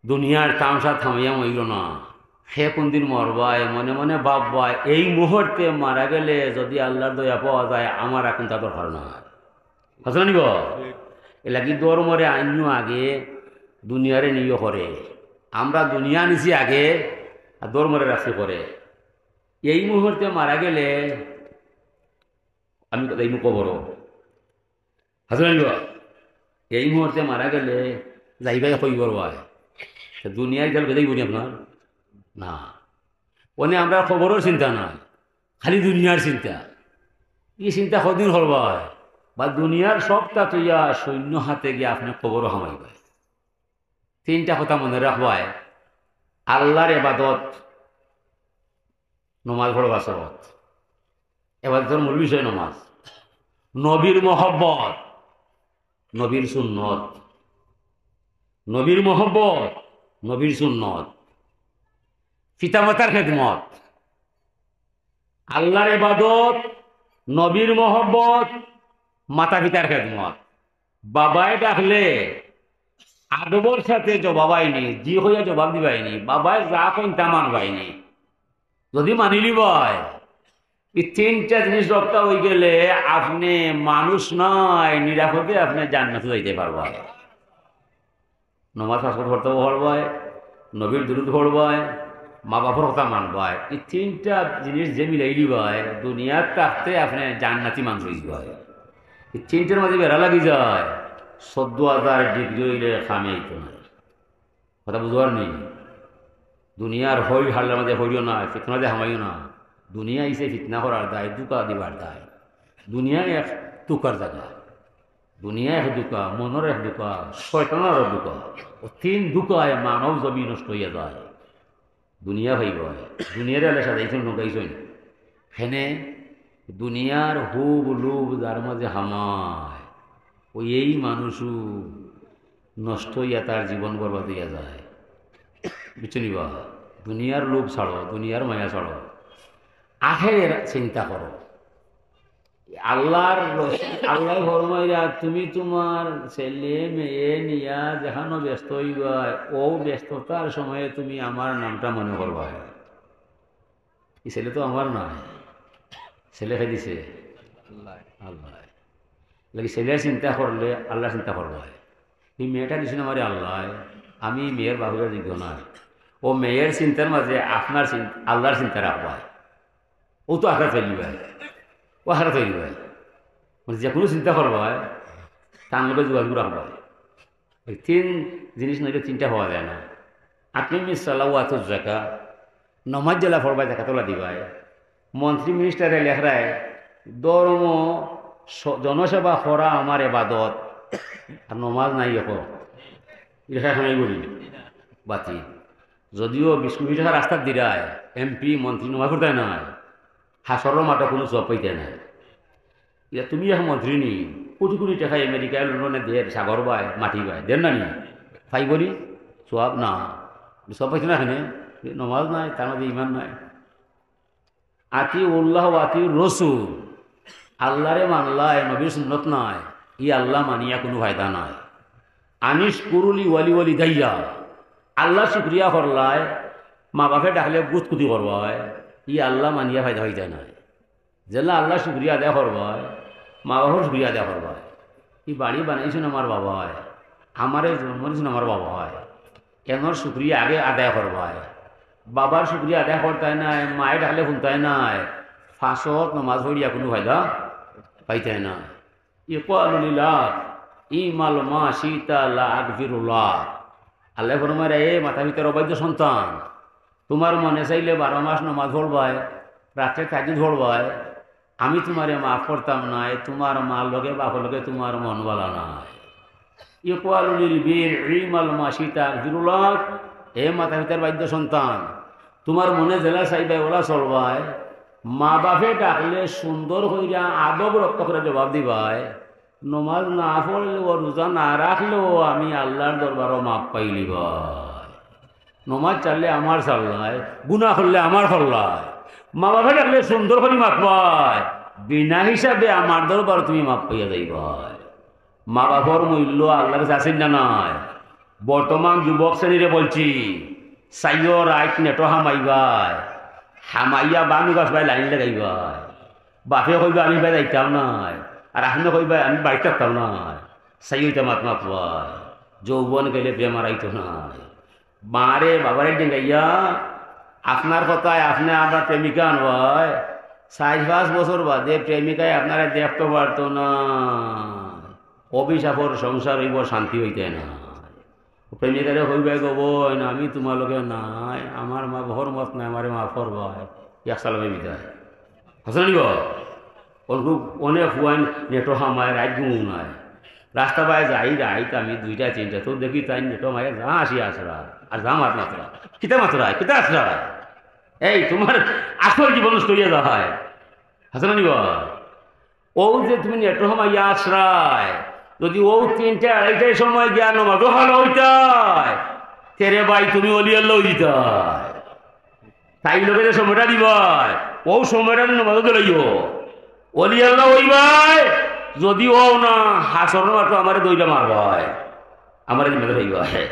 S1: দুনিয়ার তামসা থামাইয়া মইল না। সে কোনদিন মরবায় মনে মনে ভাববায় এই মুহূর্তে মারা গেলে যদি আল্লাহর দয়া পাওয়া যায় আমার এখন তা দরকার না আছে না নিব। এলা কি দৌড় মরে আইনও আগে দুনিয়ারে নিয়ে করে, আমরা দুনিয়া নিছি আগে আর দৌড় মরে রাখতে করে। এই মুহূর্তে মারা গেলে আমি এই কবর আছে না নিব। এই মুহূর্তে মারা গেলে যাইবাই কই করবায় দুনিয়ায় গেল বেদাই বলি আপনার না, ওনে আমরা খবরের চিন্তা নাই, খালি দুনিয়ার চিন্তা। এই চিন্তা কদিন হরবায় বা দুনিয়ার সবটা তৈয়া সৈন্য হাতে গিয়ে আপনি খবরও হামাইবে। তিনটা কথা মনে রাখবায়, আল্লাহর এবাদত নমাজ পড়বা সবত, এবাদতের মূল বিষয় নমাজ, নবীর মহব্বত, নবীর সুন্নত, নবীর মহব্বত, নবীর সুন্নত, পিতামাতার খেদমত, আল্লাহর ইবাদত, নবীর মহব্বত, মাতা পিতার খেদমত। বাবায় ডাকলে আদবর সাথে জবাবাইনি, জি হইয়া জবাব দিবাইনি, বাবায় যা কইন তা মানবাইনি। যদি মানিলি বয় এই তিনটা জিনিস রপ্তা হয়ে গেলে আপনি মানুষ নয়, নিরাপদে আপনি জান্নাতে যাইতে পারবেন। নমাজ পাঠ করতে পারবায়, নবীর দুরূদ পড়বায়, মা বাবার কথা মানবায়। এই তিনটা জিনিস যে মিলাই দিবায় দুনিয়ার থাকতে আপনি জান্নাতি মানুষ হয়ে যাবে। এই তিনটার মাঝে বেড়া লাগি যায় 14,000 ডিগ্রি হইলে খামে আইতো না। কথা বুঝবার নেই, দুনিয়ার হই হাল্লার মাঝে হইও না, ফিতনা যে হামাইও না। দুনিয়া ইসে ফিতনা করার দায়, দুকা দিবার দায়। দুনিয়া এক তুকার জায়গা, দুনিয়া এক দুকা, মনের এক দুকা, শয়তানের এক দুকা। ও তিন দুকায় মানব জমি নষ্ট হইয়া যায়। দুনিয়া ভাইব দুনিয়ার এলে সাজাইছেন ঢুকাইছেন হেনে দুনিয়ার হুব লুব যার মাঝে হামায় ওই এই মানুষও নষ্ট হইয়া তার জীবন বরবাদ হইয়া যায়। বুঝছো নিবা, দুনিয়ার লোভ ছাড়ো, দুনিয়ার মায়া ছাড়ো, আখের চিন্তা করো। আল্লাহ ফরমাইরা তুমি তোমার ছেলে মেয়ে নিয়া যেখানো ব্যস্ত হইবা ও ব্যস্ততার সময়ে তুমি আমার নামটা মনে করবা। এই ছেলে তো আমার নয়, ছেলে খাই দিছে আল্লাহ। লাগে ছেলের চিন্তা করলে আল্লাহ চিন্তা করবো। এই মেয়েটা দিছেন আমার আল্লাহ, আমি মেয়ের বাবুরা যোগ্য নয়। ও মেয়ের চিন্তার মাঝে আপনার আল্লাহর চিন্তা রাখবা। ও তো আখড়া তৈরি হয়, ও আখড়া তৈরি হয়, মানে যে কোনো চিন্তা করবো হয় তার লোকে যোগাযোগ রাখবো। এই তিন জিনিস নইলে চিন্তা হওয়া যায় না। আপনি মিসাল্লাহ আতুর জাকা নমাজ জেলা ফরবাই দেখা তোলা দিবাই। মন্ত্রী মিনিস্টারে লেখরায় ধর্ম জনসেবা করা আমার এবাদত, আর নমাজ নাই এখন লেখাখানাই বলি বাতি। যদিও 20 কোটি টাকা রাস্তার দিরায় এমপি মন্ত্রী নমাজ করতে নয়, হাসর মাঠে কোনো জব পাইতে নাই। ইয়া তুমি এখন মন্ত্রী নি, কোটি কোটি টাকা আমেরিকায় লন্ডনে দের সাগর বায় মাটি বায় দেন না নি ফাই বলি সব না সব পাইছে না এখানে। নমাজ নাই, তার মধ্যে ইমান নাই। আতি উল্লাহ আতি রসুল, আল্লাহরে মানলায় নবীর সুন্নত নাই, ই আল্লাহ মানিয়া কোনো ফায়দা নাই। আনিস কুরুলি ওয়ালি ওয়ালি দাইয়া, আল্লাহ শুক্রিয়া করলায় মা বাপে ডাকলে বুধ কুতি করবায়, ই আল্লাহ মানিয়া ফায়দা হইতে নাই। যেলা আল্লাহ শুক্রিয়া আদায় করবায়, মা বাবার শুক্রিয়া আদায় করবায়। ই বাড়ি বানাইছেন আমার বাবা হয়, আমারে জন্ম দিয়েছেন আমার বাবা হয়, এনর শুক্রিয়া আগে আদায় করবায়। বাবার শুক্রিয়া আদায় করতে নাই, মায়ে ডাকলে শুনতে নাই, ফাঁসত নমাজ পড়িয়া কোনো ফায়দা পাইতে না। ইকুয়ালিল্লাহ ইমাল মা সীতা লা আকফিরুল্লাহ। আল্লাহ ফরমায় এ মাথা ভিতরে অবৈধ সন্তান, তোমার মনে চাইলে 12 মাস নমাজ পড়বায়, রাত্রে তাহাজ্জুদ পড়বায়, আমি তোমারে মাফ করতাম নাই। তোমার মার লগে বাপর লগে তোমার মন বলা নাই। ইকুয়ালিল বীর ইমাল মা সীতা আকফিরুল্লাহ। এ মাথা ভিতর বাধ্য সন্তান, তোমার মনে জেলা চাইবাই ওলা চলবায়, মা বাপে ডাকলে সুন্দর হইয়া আদব রক্ত করে জবাব দিবাই। নমাজ না পড়লেও রোজা না রাখলেও আমি আল্লাহর দরবারও মাপ পাইলি ভাই। নমাজ চাললে আমার চাল্লায়, গুনাহ করলে আমার ফল্লায়। মা বাপে ডাকলে সুন্দর করে মাপ পায়, বিনা হিসাবে আমার দরবার তুমি মাপ পাইয়া যাইবাই। মা বাপর মূল্য আল্লাহর চাচ্ছেন না নয়। বর্তমান যুবক শ্রেণীরে বলছি, চাইও রাইট নেটো হামাইবাই, হামাইয়া বানু গাছ ভাই লাইন লাগাইবাই। বাপে কইবা আমি ভাই যাইতাম নাই, আর আপনি কইবা আমি বাড়িতে থাকতাম নাই। চাইওইটা মাত মাপবাই, যৌবন গেলে প্রেম আইতো নাই। মারে বাবারে ডেঙ্গাইয়া আপনার কথায় আপনি আপনার প্রেমিকা আনবাই, 4-5 বছর বাদে প্রেমিকায় আপনারা দেখতে পারতো না। অভিশাপর সংসার হইব, শান্তি হইতে না। প্রেমিকারে হইবাই গো বোন আমি তোমার লগে নাই, আমার মা ভর মত নাই, আমারে মা ফরবাই এক সালামে বিদায় হাসন নিব। অনেক হুয়াইন নেটো হামায় রাইট ঘুমু নাই, রাস্তা পায় যাই রাইত আমি 2টা-3টা তো দেখি তাই নেটো মায়ে যা আসি আসরা আর যা মাত মাত্রা কিতা মাত্রায় কিতা আসরা। এই তোমার আসল জীবন নষ্ট হইয়া যা হয় হাসন নিব। ও যে তুমি নেটো হামাইয়া আশ্রায়, যদি ও 3টা-2:30টার সময় জ্ঞান নমাজও ভালো হইতায়, তেরে ভাই তুমি অলিয়াল লই দিতায়। তাই লোকের সময়টা দিবাই, ও সময়টা নমাজও দিলাইও অলিয়াল্লাহ হইবাই। যদি ও না হাসর মাত্র আমার দইটা মারবাই, আমার জিম্মেদার হইবাই।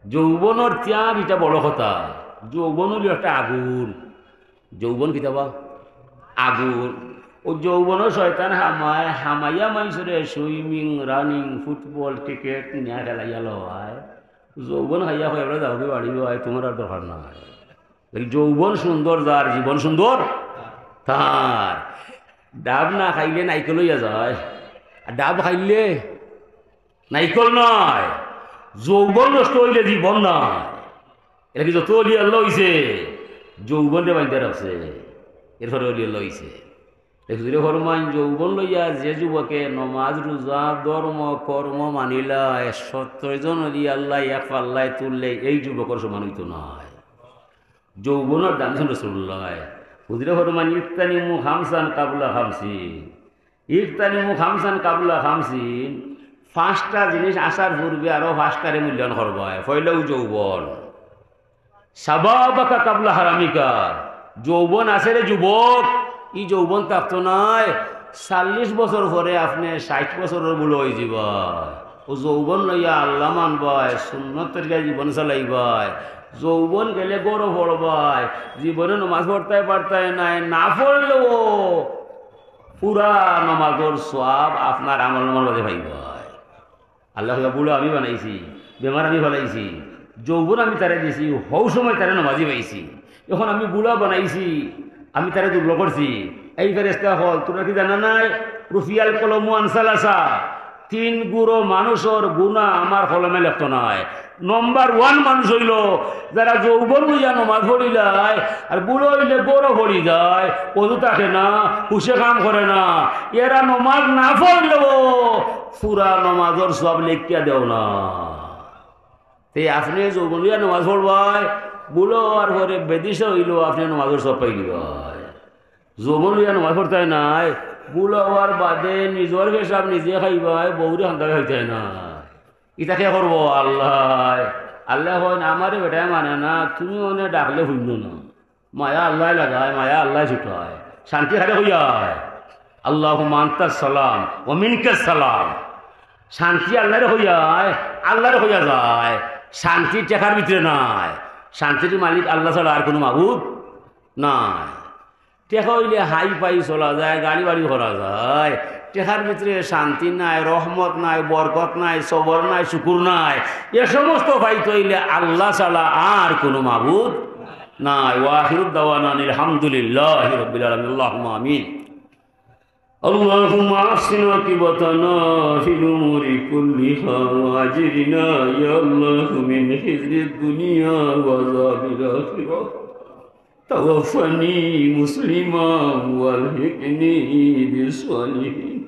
S1: যৌবনের ত্যাগ এটা বড় কথা। যৌবন হল একটা আগুন। যৌবন কিতাবা আগুন। ও যৌবনের শয়তান হামায় হামাইয়া মাইসরে সুইমিং রানিং ফুটবল ক্রিকেট নিয়ে খেলাইয়া লয়। যৌবন খাইয়া হয়ে এবার যাওয়া বাড়ি হয়, তোমার আর দরকার নাই। যৌবন সুন্দর যার জীবন সুন্দর তার। ডাব না খাইলে নাইকল হইয়া যায়, আর ডাব খাইলে নাইকল নয়। যৌবন নষ্ট হইলে জীবন নয়। এটা কি যত অলিয়াল্লাহ হইছে যৌবনরে বান্ধে রাখছে, এরপরে অলিয়াল্লাহ হইছে। দেখুন ফরমান যৌবন লইয়া যে যুবকে নমাজ রোজা ধর্ম কর্ম মানিলা 70 জন অলিয়াল্লাহ এক পাল্লায় তুললে এই যুবকের সমান হইতো নয়। যৌবনের দাম রাসূলুল্লাহ হুজুরে ফরমান ইফতানিমু খামসান কাবলা খামসিন। ইফতানিমু খামসান কাবলা খামসিন, 5টা জিনিস আসার পূর্বে আরো 5টারে মূল্যায়ন করবায়। পয়লাও যৌবন, শাবাবাকা কাবলা হারামিকা। যৌবন আছে রে যুবক, ই যৌবন থাকতো নাই 40 বছর পরে আপনি 60 বছরের বুলো হয়ে যাবাই ও যৌবন লইয়া আল্লাহ মানবাই সুন্নতের গায়ে জীবন চালাইবাই যৌবন গেলে গৌরব পড়বাই জীবনে নমাজ পড়তে পারতাই নাই না পড়লেও পুরা নমাজের সওয়াব আপনার আমল নামার মধ্যে পাইবাই আল্লাহ বুড়ো আমি বানাইছি বেমার আমি ফেলাইছি যৌবন আমি তারে দিয়েছি হৌ সময় তারে নমাজি পাইছি এখন আমি বুড়া বানাইছি আমি তারে দুর্বল করছি এই ফেরেস্তা হল তোমরা কি জানা নাই রুফিয়াল কলম আনসালাসা 3 গুরো মানুষের গুণা আমার কলমে লেখত নাই নম্বর 1 মানুষ হইল যারা যৌবন হইয়া নমাজ পড়িলায় আর বুড়ো হইলে গৌরব পড়ি যায় ওদু থাকে না হুশে কাম করে না এরা নমাজ না পড়লেও পুরা নমাজের সব লেখিয়া দেও না এই আপনি যৌবন হইয়া নমাজ পড়বাই বুড়ো আর ঘরে বেদিস হইল আপনি নমাজের সব পাই দিবাই যৌবন হইয়া নমাজ পড়তে নাই বুড়ো হওয়ার বাদে নিজের হিসাব নিজে খাইবাই বউরে হান্তা খাইতে না ইটাকে করবো আল্লাহ আল্লাহ হয় না আমারে বেটায় মানে না তুমি মনে ডাকলে হইল না মায়া আল্লাহ লাগায় মায়া আল্লাহ ছুটায় শান্তি খারে হইয়ায় আল্লাহ মান্তার সালাম ও মিনকের সালাম শান্তি আল্লাহরে হইয়ায় আল্লাহরে হইয়া যায় শান্তি টেকার ভিতরে নাই শান্তির মালিক আল্লাহ ছাড়া আর কোনো মাবুদ নাই টেকা হইলে হাই পাই চলা যায় গাড়ি বাড়ি করা যায় টেকার ভিতরে শান্তি নাই রহমত নাই বরকত নাই সবর নাই শুকুর নাই এ সমস্ত পাইতে হইলে আল্লাহ ছাড়া আর কোনো মাবুদ নাই ওয়াখিরুদ দাওয়ানা আলহামদুলিল্লাহি রাব্বিল আলামিন আল্লাহুম্মা আমিন اللهم احسن عاقبتنا في الامور كلها واجرنا يا الله من خزي الدنيا وعذاب الاخره توفني مسلما والحقني بالصالحين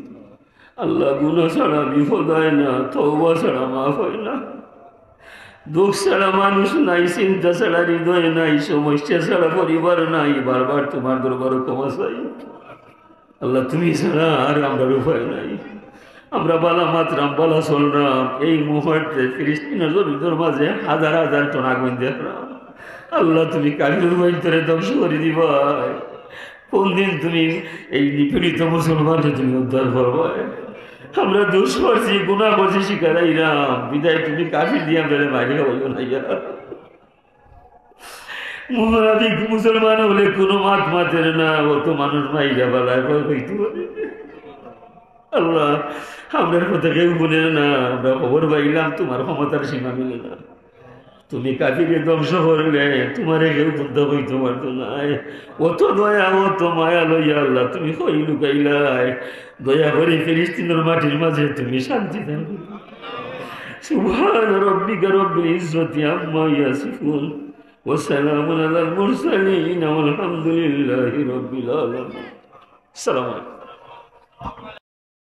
S1: আল্লাহ গুনাহ ছাড়া বিপদ হয় না তওবা ছাড়া মাফ হয় না দুঃখ ছাড়া মানুষ নাই চিন্তা ছাড়া হৃদয় নাই সমস্যা ছাড়া পরিবার নাই বারবার তোমার দরবারে ক্ষমা চাই আল্লাহ তুমি ছাড়া আর আমরা উপায় নাই আমরা বালা মাতরাম বালা চলরাম এই মুহূর্তে ফিলিস্তিনের জমিদের মাঝে হাজার হাজার টন আগুন দেখলাম আল্লাহ তুমি কালির ভিতরে ধ্বংস করে দিবাই কোন দিন তুমি এই নিপীড়িত মুসলমানকে তুমি উদ্ধার করবাই আমরা দোষ করছি গুনাহ করছি শিকারাইরাম বিদায় তুমি কাফির দিয়া বেড়ে মারি হইও না মুনাফিক মুসলমান হলে কোনো মাত মাতের না ও তো মানুষ মাইরা বেলায় হইতে পারে আল্লাহ আমরা কথা কেউ বলে না আমরা খবর পাইলাম তোমার ক্ষমতার সীমা মিলে না তুমি কাফিরে ধ্বংস করলে তোমারে কেউ বুদ্ধ হইতে পারতো নাই অত দয়া অত মায়া লইয়া আল্লাহ তুমি কই লুকাইলাই দয়া করে ফিলিস্তিনের মাটির মাঝে তুমি শান্তি দাও সুবহান রাব্বিকা রব্বিল ইজ্জতি আম্মা ইয়াসিফুন وسلام على المرسلين والحمد لله رب العالمين السلام عليكم